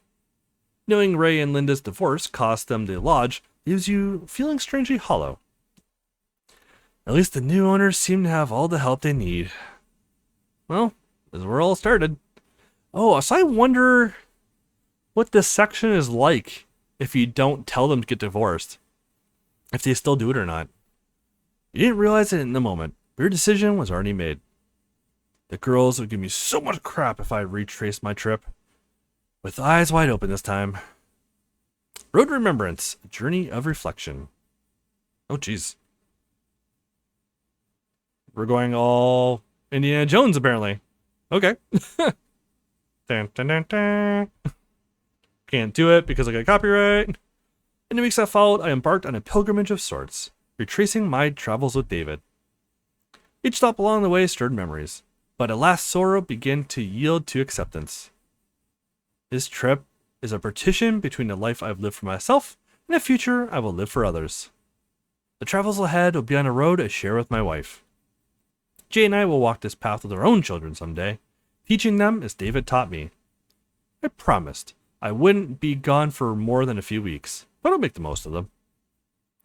Knowing Ray and Linda's divorce cost them the lodge leaves you feeling strangely hollow. At least the new owners seem to have all the help they need. Well, this is where it all started. Oh, so I wonder what this section is like if you don't tell them to get divorced. If they still do it or not. You didn't realize it in the moment, but your decision was already made. The girls would give me so much crap if I retraced my trip. With eyes wide open this time. Road Remembrance, a journey of reflection. Oh, jeez. We're going all Indiana Jones, apparently. Okay. Dun, dun, dun, dun. Can't do it because I got copyright. In the weeks that followed, I embarked on a pilgrimage of sorts, retracing my travels with David. Each stop along the way stirred memories, but at last sorrow began to yield to acceptance. This trip is a partition between the life I've lived for myself and a future I will live for others. The travels ahead will be on a road I share with my wife. Jay and I will walk this path with our own children someday, teaching them as David taught me. I promised I wouldn't be gone for more than a few weeks, but I'll make the most of them.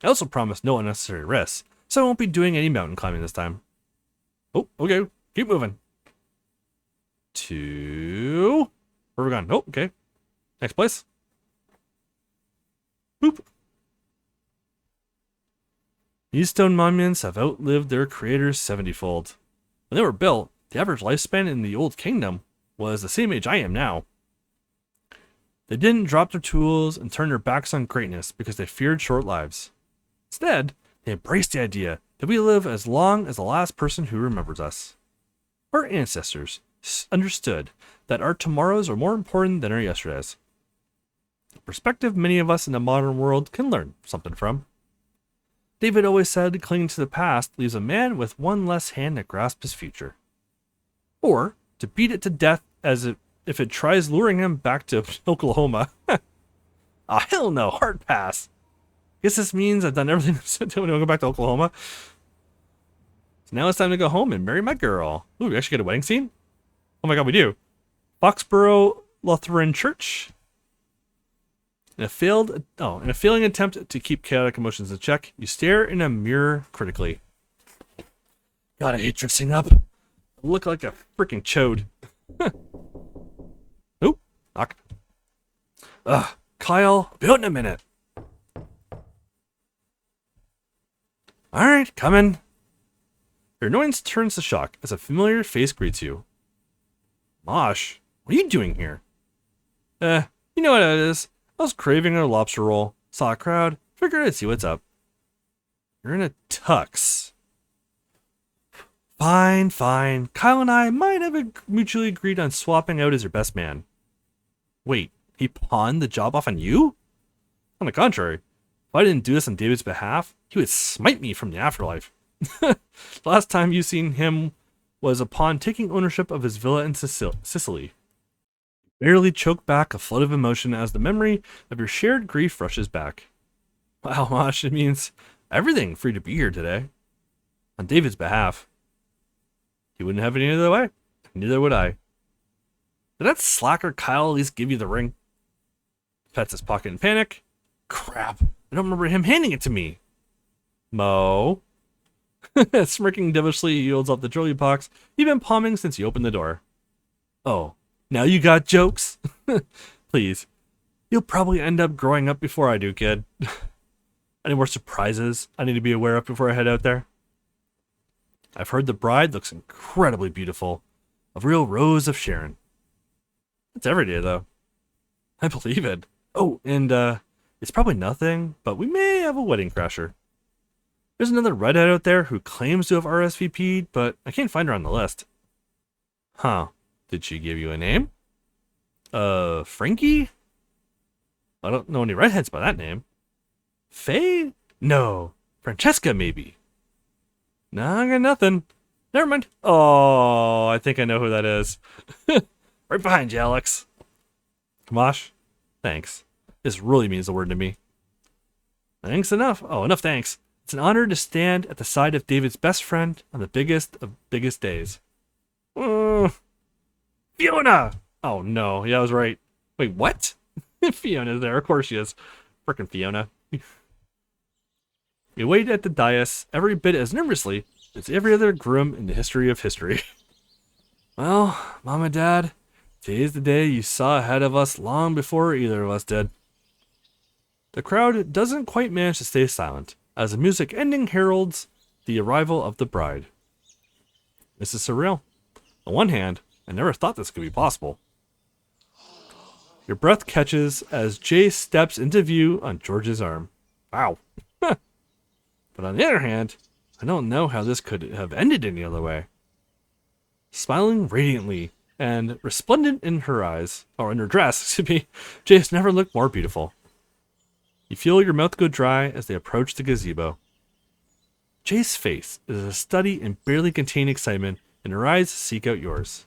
I also promised no unnecessary risks, so I won't be doing any mountain climbing this time. Oh, okay, keep moving. To... Where are we going? Oh, okay. Next place. Boop. These stone monuments have outlived their creators 70-fold. When they were built, the average lifespan in the Old Kingdom was the same age I am now. They didn't drop their tools and turn their backs on greatness because they feared short lives. Instead, they embraced the idea that we live as long as the last person who remembers us. Our ancestors understood that our tomorrows are more important than our yesterdays. A perspective many of us in the modern world can learn something from. David always said clinging to the past leaves a man with one less hand to grasp his future. Or to beat it to death as if it tries luring him back to Oklahoma. Oh, hell no, hard pass. Guess this means I've done everything I said to when I go back to Oklahoma. So now it's time to go home and marry my girl. Ooh, we actually get a wedding scene? Oh my god, we do. Foxborough Lutheran Church. In a failing attempt to keep chaotic emotions in check, you stare in a mirror critically. God, I hate dressing up. I look like a freaking chode. Oop, knock. Ugh, Kyle, be out in a minute. Alright, coming. Your annoyance turns to shock as a familiar face greets you. Mosh, what are you doing here? You know what it is. I was craving a lobster roll, saw a crowd, figured I'd see what's up. You're in a tux. Fine. Kyle and I might have mutually agreed on swapping out as your best man. Wait, he pawned the job off on you? On the contrary, if I didn't do this on David's behalf, he would smite me from the afterlife. The last time you seen him was upon taking ownership of his villa in Sicily. Barely choke back a flood of emotion as the memory of your shared grief rushes back. Wow, Mosh, it means everything for you to be here today. On David's behalf. He wouldn't have it any other way. Neither would I. Did that slacker Kyle at least give you the ring? Pats his pocket in panic. Crap, I don't remember him handing it to me. Mo. Smirking devilishly, he holds up the jewelry box you've been palming since you opened the door. Oh. Now you got jokes? Please. You'll probably end up growing up before I do, kid. Any more surprises I need to be aware of before I head out there? I've heard the bride looks incredibly beautiful. A real Rose of Sharon. It's every day, though. I believe it. Oh, and, it's probably nothing, but we may have a wedding crasher. There's another redhead out there who claims to have RSVP'd, but I can't find her on the list. Huh. Did she give you a name? Frankie? I don't know any redheads by that name. Faye? No. Francesca, maybe. Nah, I got nothing. Never mind. Oh, I think I know who that is. Right behind you, Alex. Kamash, thanks. This really means the word to me. Thanks enough. Oh, enough thanks. It's an honor to stand at the side of David's best friend on the biggest of biggest days. Fiona! Oh, no. Yeah, I was right. Wait, what? Fiona's there. Of course she is. Frickin' Fiona. We waited at the dais every bit as nervously as every other groom in the history of history. Well, Mom and Dad, today's the day you saw ahead of us long before either of us did. The crowd doesn't quite manage to stay silent, as the music ending heralds the arrival of the bride. This is surreal. On one hand, I never thought this could be possible. Your breath catches as Jay steps into view on George's arm. Wow. But on the other hand, I don't know how this could have ended any other way. Smiling radiantly and resplendent in her eyes, or in her dress, excuse me, Jay has never looked more beautiful. You feel your mouth go dry as they approach the gazebo. Jay's face is a study in barely contained excitement, and her eyes seek out yours.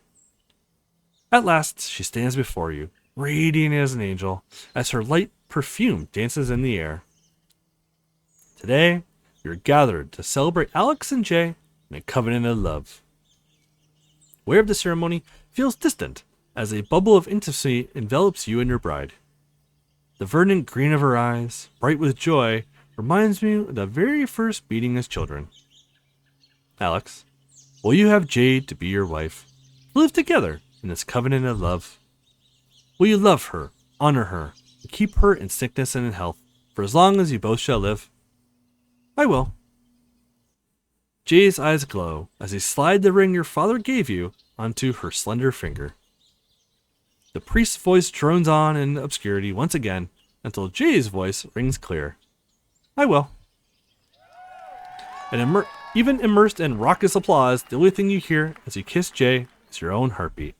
At last, she stands before you, radiant as an angel, as her light perfume dances in the air. Today, you're gathered to celebrate Alex and Jay in a covenant of love. The way of the ceremony feels distant, as a bubble of intimacy envelops you and your bride. The verdant green of her eyes, bright with joy, reminds me of the very first meeting as children. Alex, will you have Jade to be your wife, live together in this covenant of love? Will you love her, honor her, and keep her in sickness and in health, for as long as you both shall live? I will. Jay's eyes glow as he slides the ring your father gave you onto her slender finger. The priest's voice drones on in obscurity once again until Jay's voice rings clear. I will. And even immersed in raucous applause, the only thing you hear as you kiss Jay is your own heartbeat.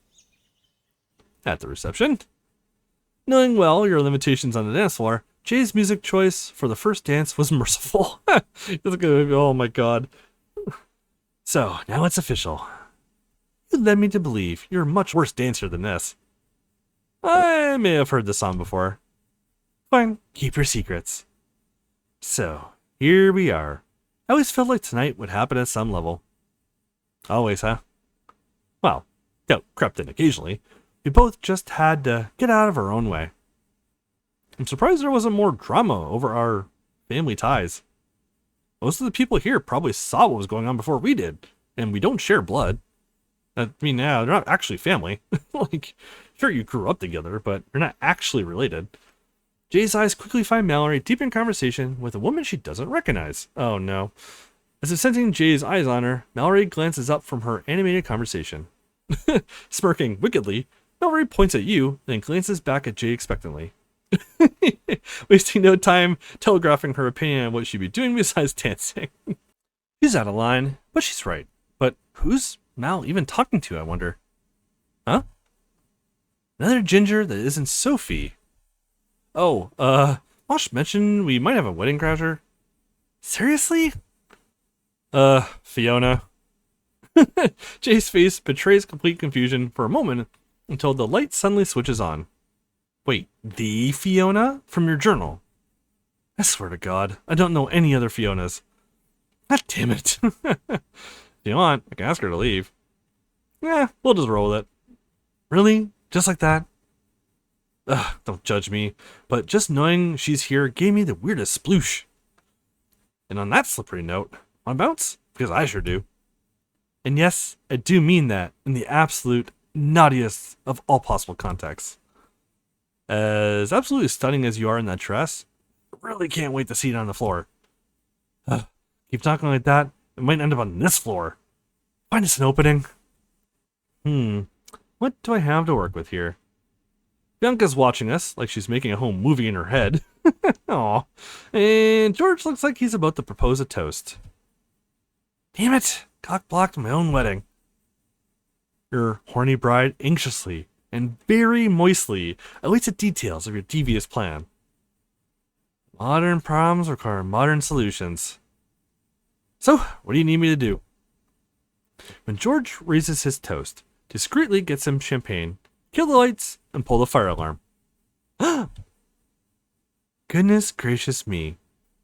At the reception, knowing well your limitations on the dance floor, Jay's music choice for the first dance was merciful. Oh my god. So, now it's official. You led me to believe you're a much worse dancer than this. I may have heard this song before. Fine, keep your secrets. So, here we are. I always felt like tonight would happen at some level. Always, huh? Well, doubt crept in occasionally. We both just had to get out of our own way. I'm surprised there wasn't more drama over our family ties. Most of the people here probably saw what was going on before we did, and we don't share blood. I mean, yeah, they're not actually family. Like, sure, you grew up together, but you're not actually related. Jay's eyes quickly find Mallory deep in conversation with a woman she doesn't recognize. Oh no. As if sensing Jay's eyes on her, Mallory glances up from her animated conversation. Smirking wickedly, Mallory points at you, then glances back at Jay expectantly. Wasting no time telegraphing her opinion on what she'd be doing besides dancing. She's out of line, but she's right. But who's Mal even talking to, I wonder? Huh? Another ginger that isn't Sophie. Oh, Mosh mentioned we might have a wedding crasher. Seriously? Fiona. Jay's face betrays complete confusion for a moment until the light suddenly switches on. Wait, the Fiona from your journal? I swear to God, I don't know any other Fionas. God damn it. If you want, I can ask her to leave. We'll just roll with it. Really? Just like that? Ugh, don't judge me, but just knowing she's here gave me the weirdest sploosh. And on that slippery note, wanna bounce? Because I sure do. And yes, I do mean that in the absolute naughtiest of all possible contexts. As absolutely stunning as you are in that dress, I really can't wait to see it on the floor. Keep talking like that, it might end up on this floor. Find us an opening. What do I have to work with here? Bianca's watching us like she's making a home movie in her head. Aw. And George looks like he's about to propose a toast. Damn it! Cock blocked my own wedding. Your horny bride anxiously and very moistly awaits the details of your devious plan. Modern problems require modern solutions. So, what do you need me to do? When George raises his toast, discreetly gets him champagne, kill the lights, and pull the fire alarm. Goodness gracious me.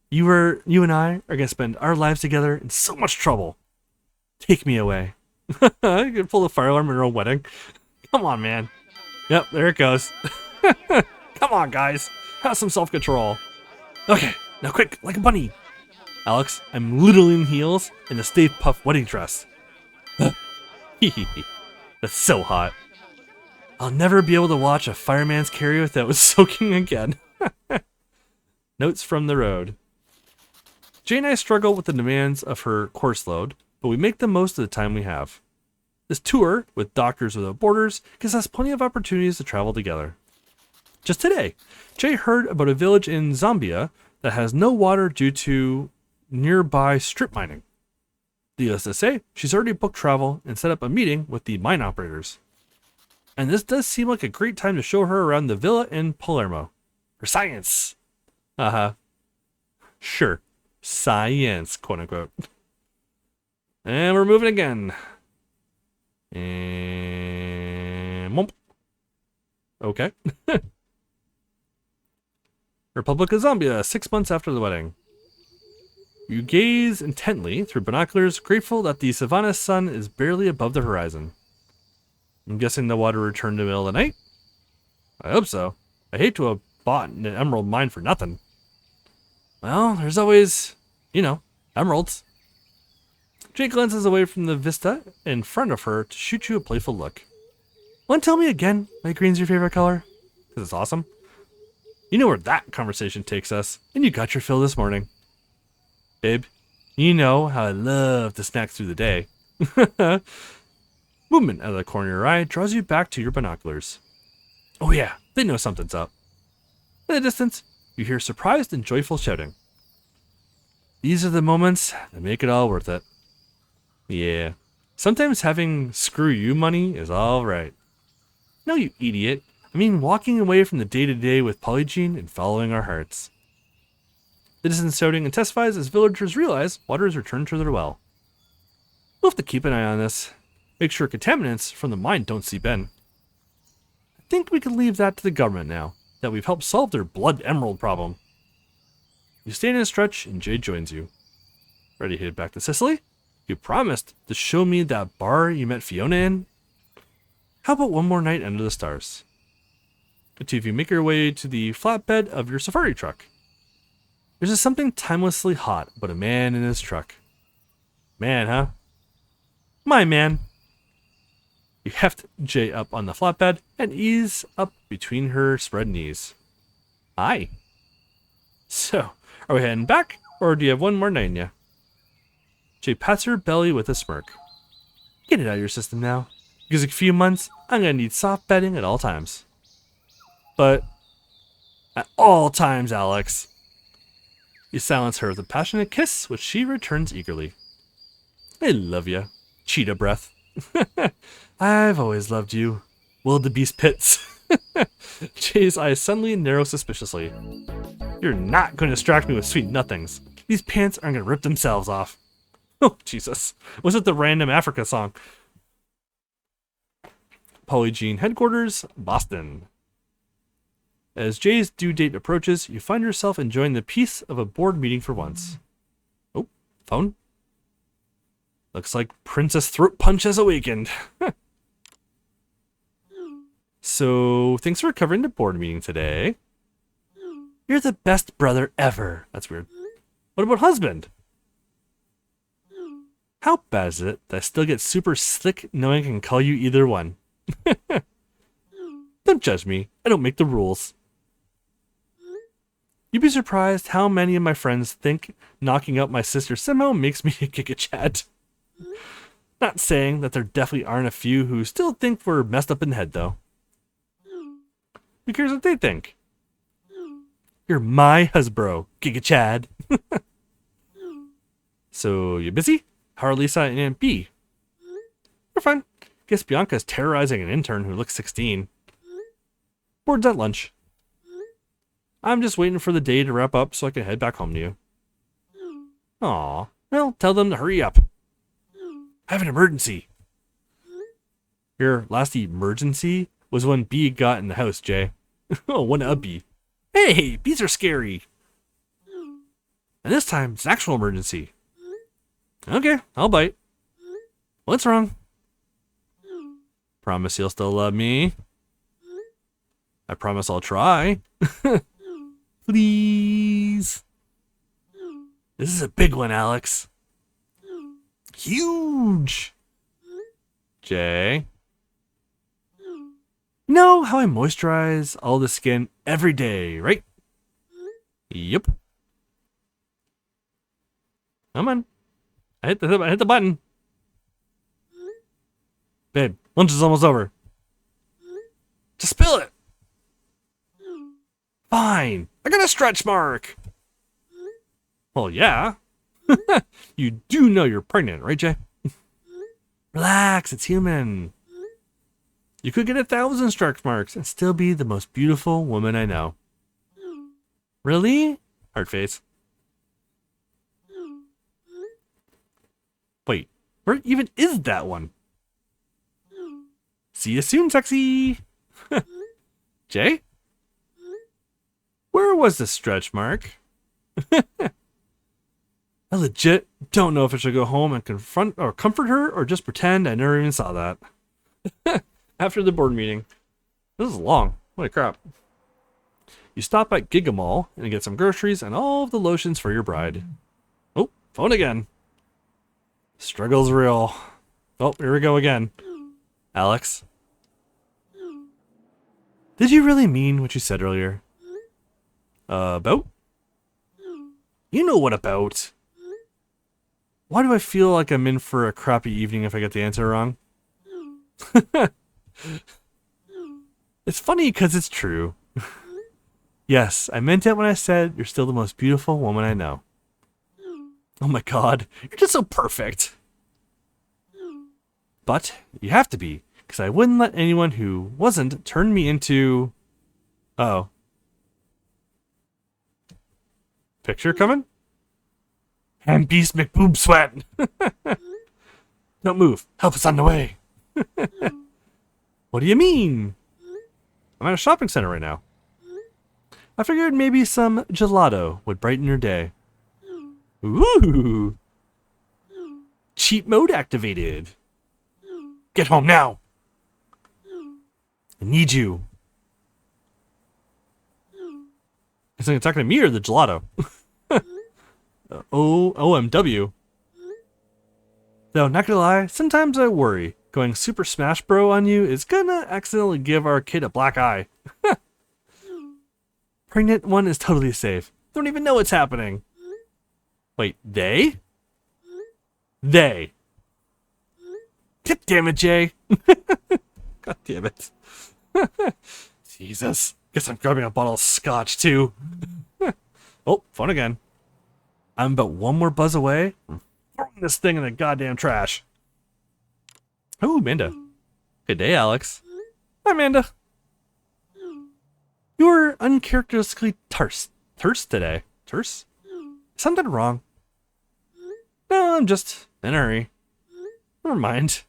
You and I are gonna spend our lives together in so much trouble. Take me away. You can pull the fire alarm in your own wedding. Come on, man. Yep, there it goes. Come on, guys. Have some self-control. Okay, now quick, like a bunny. Alex, I'm literally in heels in a Stay Puft wedding dress. That's so hot. I'll never be able to watch a fireman's carry without soaking again. Notes from the road. Jay and I struggle with the demands of her course load, but we make the most of the time we have. This tour, with Doctors Without Borders, gives us plenty of opportunities to travel together. Just today, Jay heard about a village in Zambia that has no water due to nearby strip mining. Needless to say, she's already booked travel and set up a meeting with the mine operators. And this does seem like a great time to show her around the villa in Palermo. For science! Sure. Science, quote unquote. And we're moving again. And... whoop. Okay. Republic of Zambia, 6 months after the wedding. You gaze intently through binoculars, grateful that the savannah sun is barely above the horizon. I'm guessing the water returned in the middle of the night? I hope so. I hate to have bought an emerald mine for nothing. Well, there's always, emeralds. Jake glances away from the vista in front of her to shoot you a playful look. Want to tell me again why green's your favorite color? Because it's awesome. You know where that conversation takes us, and you got your fill this morning. Babe, you know how I love to snack through the day. Movement out of the corner of your eye draws you back to your binoculars. Oh yeah, they know something's up. In the distance, you hear surprised and joyful shouting. These are the moments that make it all worth it. Yeah, sometimes having screw you money is alright. No, you idiot. I mean walking away from the day-to-day with Polygene and following our hearts. The distant shouting intensifies as villagers realize water is returned to their well. We'll have to keep an eye on this. Make sure contaminants from the mine don't seep in. I think we can leave that to the government now, that we've helped solve their blood emerald problem. You stand in a stretch and Jay joins you. Ready to head back to Sicily? You promised to show me that bar you met Fiona in. How about one more night under the stars? The two of you make your way to the flatbed of your safari truck. There's just something timelessly hot about a man in his truck. Man, huh? My man. You heft Jay up on the flatbed and ease up between her spread knees. Hi. So, are we heading back, or do you have one more night in you? Jay pats her belly with a smirk. Get it out of your system now, because in a few months, I'm going to need soft bedding at all times. But, at all times, Alex. You silence her with a passionate kiss, which she returns eagerly. I love you, cheetah breath. I've always loved you, wildebeest pits. Jay's eyes suddenly narrow suspiciously. You're not going to distract me with sweet nothings. These pants aren't going to rip themselves off. Oh, Jesus. Was it the random Africa song? Polygene headquarters, Boston. As Jay's due date approaches, you find yourself enjoying the peace of a board meeting for once. Oh, phone? Looks like Princess Throat Punch has awakened. So, thanks for covering the board meeting today. You're the best brother ever. That's weird. What about husband? How bad is it that I still get super slick knowing I can call you either one? Don't judge me. I don't make the rules. You'd be surprised how many of my friends think knocking up my sister somehow makes me a giga chat. Not saying that there definitely aren't a few who still think we're messed up in the head, though. Who cares what they think? You're my husbro, Giga Chad. So, you busy? How are Lisa and Aunt B? We're fine. Guess Bianca's terrorizing an intern who looks 16. Board's at lunch. I'm just waiting for the day to wrap up so I can head back home to you. Aw, well, tell them to hurry up. I have an emergency. Your last emergency was when B got in the house, Jay. Oh, one a bee. Hey, bees are scary. And this time, it's an actual emergency. Okay, I'll bite. What's wrong? Promise you'll still love me? I promise I'll try. Please. This is a big one, Alex. Huge. Jay. You know how I moisturize all the skin every day, right? Yep. Come on. I hit the button. Babe, lunch is almost over. Just spill it. Fine. I got a stretch mark. Well, yeah. You do know you're pregnant, right, Jay? Relax, it's human. You could get 1,000 stretch marks and still be the most beautiful woman I know. Really? Hard face. Wait, where even is that one? See you soon, sexy. Jay? Where was the stretch mark? I legit don't know if I should go home and confront or comfort her or just pretend I never even saw that. After the board meeting. This is long. Holy crap. You stop at Giga Mall and get some groceries and all of the lotions for your bride. Oh, phone again. Struggle's real. Oh, here we go again. Alex. Did you really mean what you said earlier? About? You know what about. Why do I feel like I'm in for a crappy evening if I get the answer wrong? It's funny because it's true. Yes, I meant it when I said you're still the most beautiful woman I know. Oh my god, you're just so perfect. But you have to be, because I wouldn't let anyone who wasn't turn me into... Uh-oh. Picture coming? Hand beast McBoob sweat. Don't move. Help us on the way. What do you mean? I'm at a shopping center right now. I figured maybe some gelato would brighten your day. Ooh. Cheat mode activated. Get home now. I need you. Is he talking to me or the gelato? OMW. Though, not gonna lie, sometimes I worry going Super Smash Bro on you is gonna accidentally give our kid a black eye. Pregnant one is totally safe. Don't even know what's happening. Wait, they? They. God damn it, Jay. God damn it. Jesus. Guess I'm grabbing a bottle of scotch, too. Oh, phone again. I'm about one more buzz away from throwing this thing in the goddamn trash. Oh, Amanda. Good day, Alex. Hi, Amanda. You're uncharacteristically terse today. Terse? Something wrong? No, I'm just in a hurry. Never mind.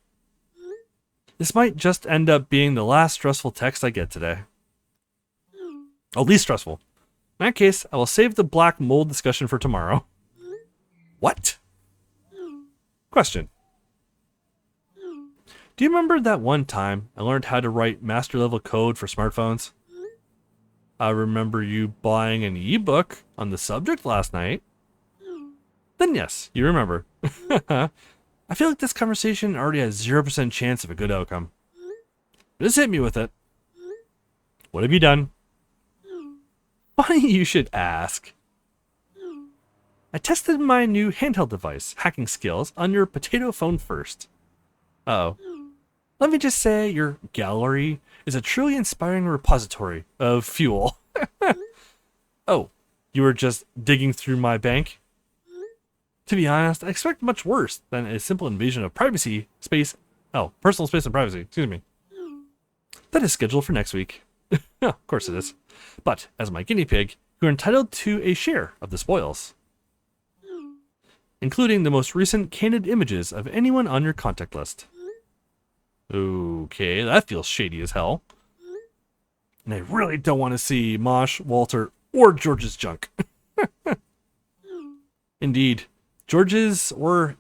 This might just end up being the last stressful text I get today. Oh, least stressful. In that case, I will save the black mold discussion for tomorrow. What? Question. Do you remember that one time I learned how to write master level code for smartphones? I remember you buying an ebook on the subject last night. Then yes, you remember. I feel like this conversation already has 0% chance of a good outcome. Just hit me with it. What have you done? Funny you should ask. I tested my new handheld device hacking skills on your potato phone first. Uh-oh. Let me just say your gallery is a truly inspiring repository of fuel. Oh, you were just digging through my bank? To be honest, I expect much worse than a simple invasion of personal space and privacy, excuse me. That is scheduled for next week. Yeah, of course it is. But, as my guinea pig, you are entitled to a share of the spoils, including the most recent candid images of anyone on your contact list. Okay, that feels shady as hell. And I really don't want to see Mosh, Walter, or George's junk. Indeed, George's, or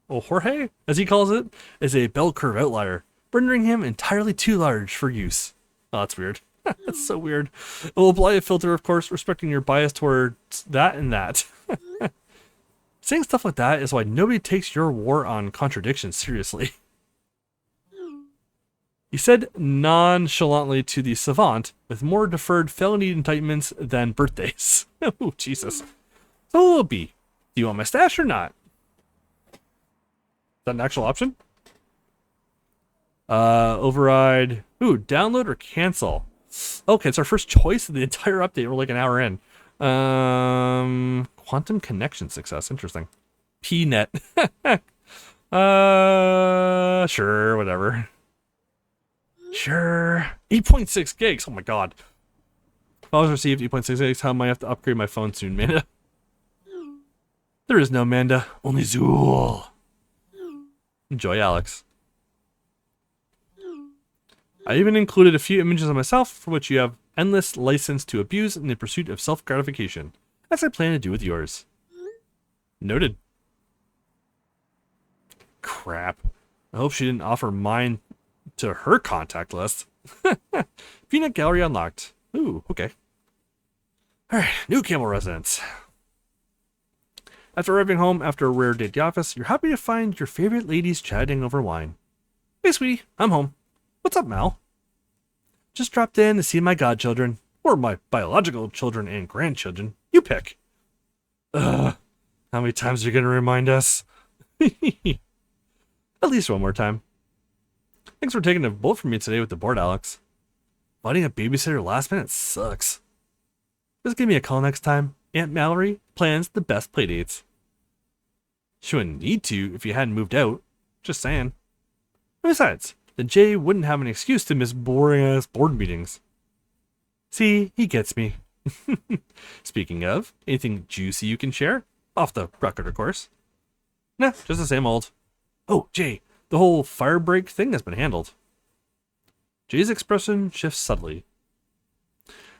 Jorge, as he calls it, is a bell curve outlier, rendering him entirely too large for use. Oh, that's weird. That's so weird. It will apply a filter, of course, respecting your bias towards that and that. Saying stuff like that is why nobody takes your war on contradictions seriously. He said nonchalantly to the savant, with more deferred felony indictments than birthdays. Oh, Jesus. So what will it be? Do you want my stash or not? Is that an actual option? Override. Ooh, download or cancel. Okay, it's our first choice of the entire update. We're like an hour in. Quantum connection success. Interesting. PNet. Sure, whatever. Sure. 8.6 gigs. Oh my god. If I was received 8.6 gigs, how might I have to upgrade my phone soon, Manda? There is no Manda, only Zool. Enjoy, Alex. I even included a few images of myself for which you have endless license to abuse in the pursuit of self-gratification, as I plan to do with yours. Noted. Crap. I hope she didn't offer mine to her contact list. Peanut gallery unlocked. Ooh, okay. Alright, new Camel residence. After arriving home after a rare day at the office, you're happy to find your favorite ladies chatting over wine. Hey, sweetie, I'm home. What's up, Mal? Just dropped in to see my godchildren, or my biological children and grandchildren. You pick. How many times are you going to remind us? At least one more time. Thanks for taking a bullet from me today with the board, Alex. Finding a babysitter last minute sucks. Just give me a call next time. Aunt Mallory plans the best playdates. She wouldn't need to if you hadn't moved out. Just saying. And besides, then Jay wouldn't have an excuse to miss boring-ass board meetings. See, he gets me. Speaking of, anything juicy you can share? Off the record, of course. Nah, just the same old. Oh, Jay, the whole fire break thing has been handled. Jay's expression shifts subtly.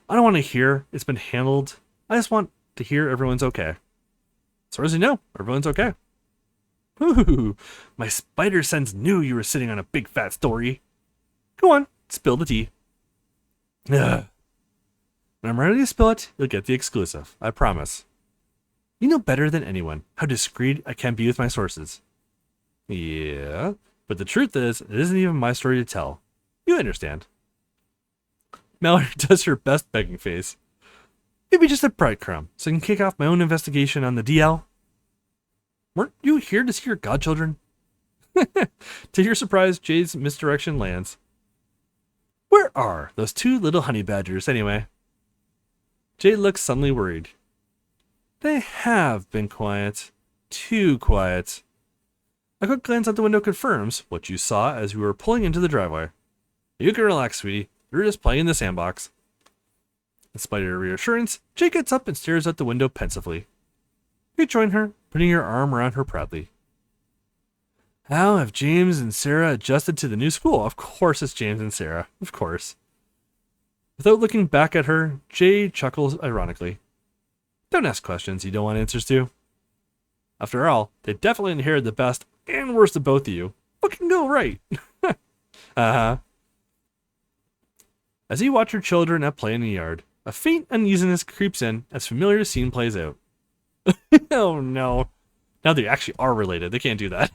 I don't want to hear it's been handled. I just want to hear everyone's okay. As far as you know, everyone's okay. Ooh, my spider sense knew you were sitting on a big fat story. Go on, spill the tea. Ugh. When I'm ready to spill it, you'll get the exclusive. I promise. You know better than anyone how discreet I can be with my sources. Yeah, but the truth is, it isn't even my story to tell. You understand. Mallory does her best begging face. Maybe just a breadcrumb, so I can kick off my own investigation on the DL. Weren't you here to see your godchildren? To your surprise, Jay's misdirection lands. Where are those two little honey badgers, anyway? Jay looks suddenly worried. They have been quiet. Too quiet. A quick glance out the window confirms what you saw as we were pulling into the driveway. You can relax, sweetie. You're just playing in the sandbox. In spite of her reassurance, Jay gets up and stares out the window pensively. You join her, putting your arm around her proudly. How have James and Sarah adjusted to the new school? Of course it's James and Sarah. Of course. Without looking back at her, Jay chuckles ironically. Don't ask questions you don't want answers to. After all, they definitely inherited the best and worst of both of you. What can go right? Uh-huh. As you watch your children at play in the yard, a faint uneasiness creeps in as familiar scene plays out. Oh no. Now they actually are related. They can't do that.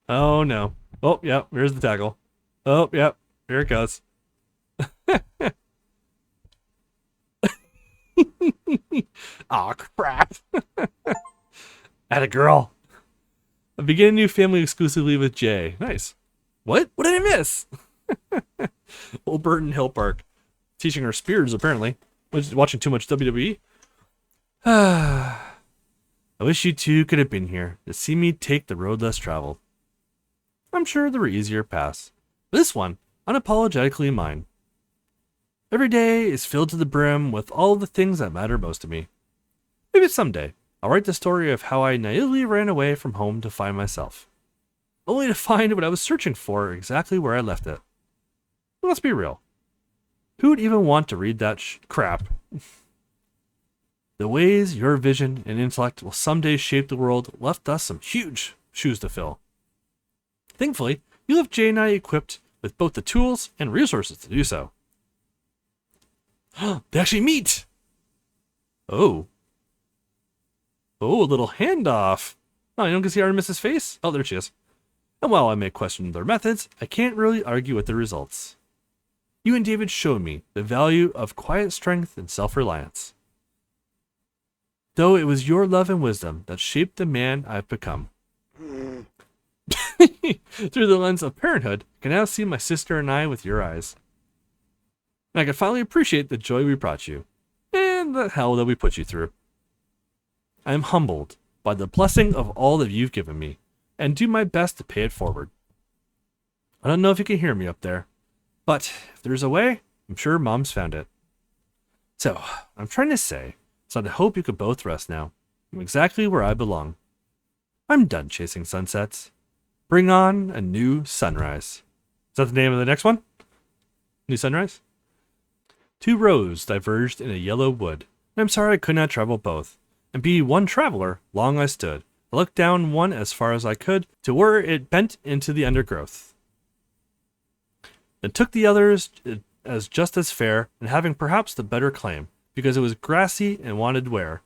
Oh no. Oh, yep, here's the tackle. Oh, yep, here it goes. Aw, crap. Atta girl. I begin a new family exclusively with Jay. Nice. What? What did I miss? Old Burton Hill Park. Teaching her spears, apparently. Watching too much WWE. I wish you two could have been here to see me take the road less traveled. I'm sure there were easier paths. But this one, unapologetically mine. Every day is filled to the brim with all the things that matter most to me. Maybe someday, I'll write the story of how I naively ran away from home to find myself. Only to find what I was searching for exactly where I left it. But let's be real. Who would even want to read that crap? The ways your vision and intellect will someday shape the world left us some huge shoes to fill. Thankfully, you left Jay and I equipped with both the tools and resources to do so. They actually meet! Oh. Oh, a little handoff. Oh, you don't get to see Artemis's face? Oh, there she is. And while I may question their methods, I can't really argue with the results. You and David showed me the value of quiet strength and self-reliance. Though it was your love and wisdom that shaped the man I've become. Through the lens of parenthood, I can now see my sister and I with your eyes. And I can finally appreciate the joy we brought you, and the hell that we put you through. I am humbled by the blessing of all that you've given me, and do my best to pay it forward. I don't know if you can hear me up there, but if there's a way, I'm sure Mom's found it. So, I'm trying to say, so I hope you could both rest now. I'm exactly where I belong. I'm done chasing sunsets. Bring on a new sunrise. Is that the name of the next one? New sunrise? Two roads diverged in a yellow wood, and I'm sorry I could not travel both. And be one traveler, long I stood. I looked down one as far as I could, to where it bent into the undergrowth. Then took the others as just as fair, and having perhaps the better claim, because it was grassy and wanted wear.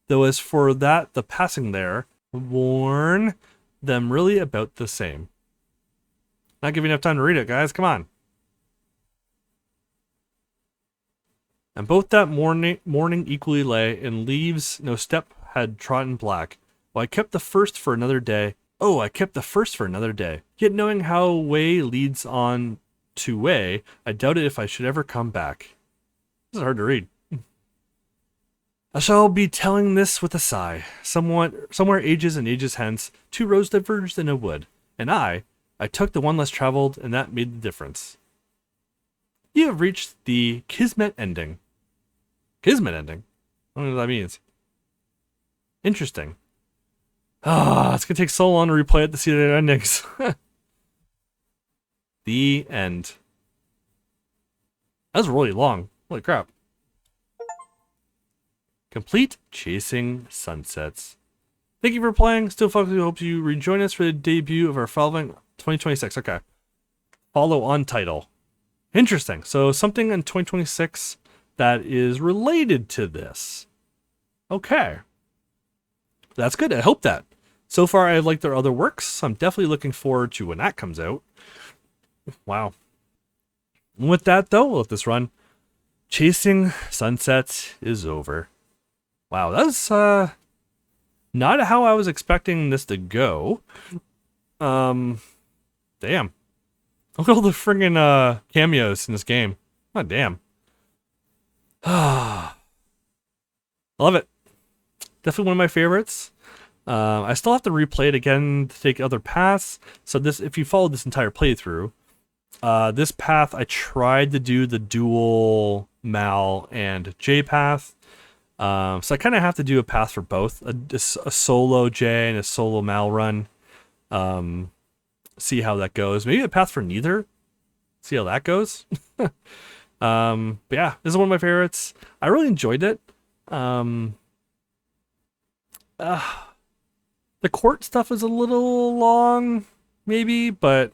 Though as for that, the passing there, warn them really about the same. Not giving enough time to read it, guys, come on. And both that morning equally lay, in leaves no step had trodden black. Well, I kept the first for another day. Oh, I kept the first for another day. Yet knowing how way leads on to way, I doubted if I should ever come back. This is hard to read. I shall be telling this with a sigh. Somewhere ages and ages hence, two roads diverged in a wood, and I took the one less traveled, and that made the difference. You have reached the Kismet ending. Kismet ending? I don't know what that means. Interesting. It's gonna take so long to replay it to see the endings. The end. That was really long. Holy crap. Complete Chasing Sunsets. Thank you for playing. Still folks, we hope you rejoin us for the debut of our following 2026. Okay. Follow on title. Interesting. So something in 2026 that is related to this. Okay. That's good. I hope that. So far, I like their other works. I'm definitely looking forward to when that comes out. Wow. And with that, though, we'll let this run. Chasing Sunsets is over. Wow, that's not how I was expecting this to go. Damn. Look at all the friggin' cameos in this game. Oh, damn. I love it. Definitely one of my favorites. I still have to replay it again to take other paths. So this, if you followed this entire playthrough, this path I tried to do the dual Mal and J path. So I kind of have to do a path for both, a solo J and a solo Mal run. See how that goes. Maybe a path for neither. See how that goes. But yeah, this is one of my favorites. I really enjoyed it. The court stuff is a little long, maybe, but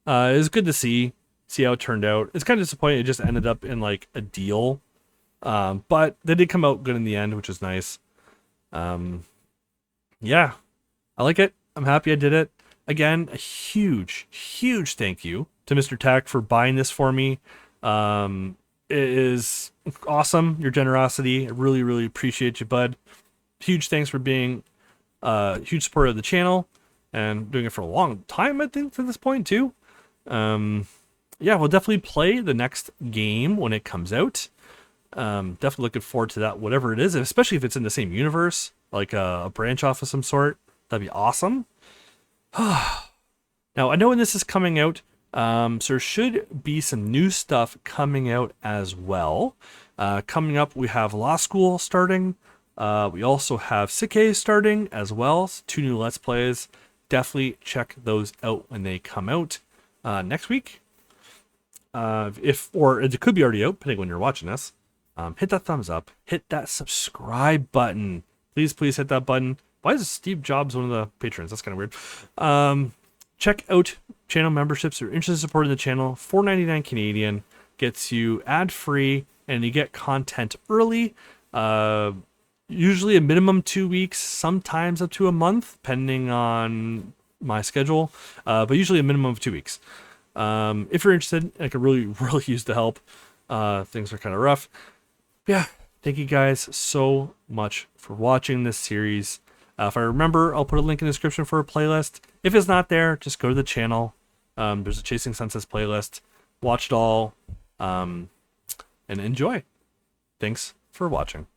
it was good to see how it turned out. It's kind of disappointing it just ended up in like a deal. But they did come out good in the end, which is nice. Yeah, I like it. I'm happy I did it. Again, a huge, huge thank you to Mr. Tech for buying this for me. It is awesome, your generosity. I really, really appreciate you, bud. Huge thanks for being a huge supporter of the channel. and doing it for a long time, I think, to this point too. Yeah, we'll definitely play the next game when it comes out. Definitely looking forward to that, whatever it is, especially if it's in the same universe, like a branch off of some sort. That'd be awesome. Now, I know when this is coming out, so there should be some new stuff coming out as well. Coming up, we have Law School starting. We also have Sikke starting as well. So 2 new Let's Plays. Definitely check those out when they come out next week. Or it could be already out, depending when you're watching this. Hit that thumbs up. Hit that subscribe button. Please hit that button. Why is Steve Jobs one of the patrons? That's kind of weird. Check out channel memberships if you're interested in supporting the channel. $4.99 Canadian gets you ad-free, and you get content early. Usually a minimum 2 weeks, sometimes up to a month, depending on my schedule. But usually a minimum of 2 weeks. If you're interested, I could really use the help. Things are kind of rough. Yeah, thank you guys so much for watching this series. If I remember, I'll put a link in the description for a playlist. If it's not there, just go to the channel. There's a Chasing Sunsets playlist. Watch it all, and enjoy. Thanks for watching.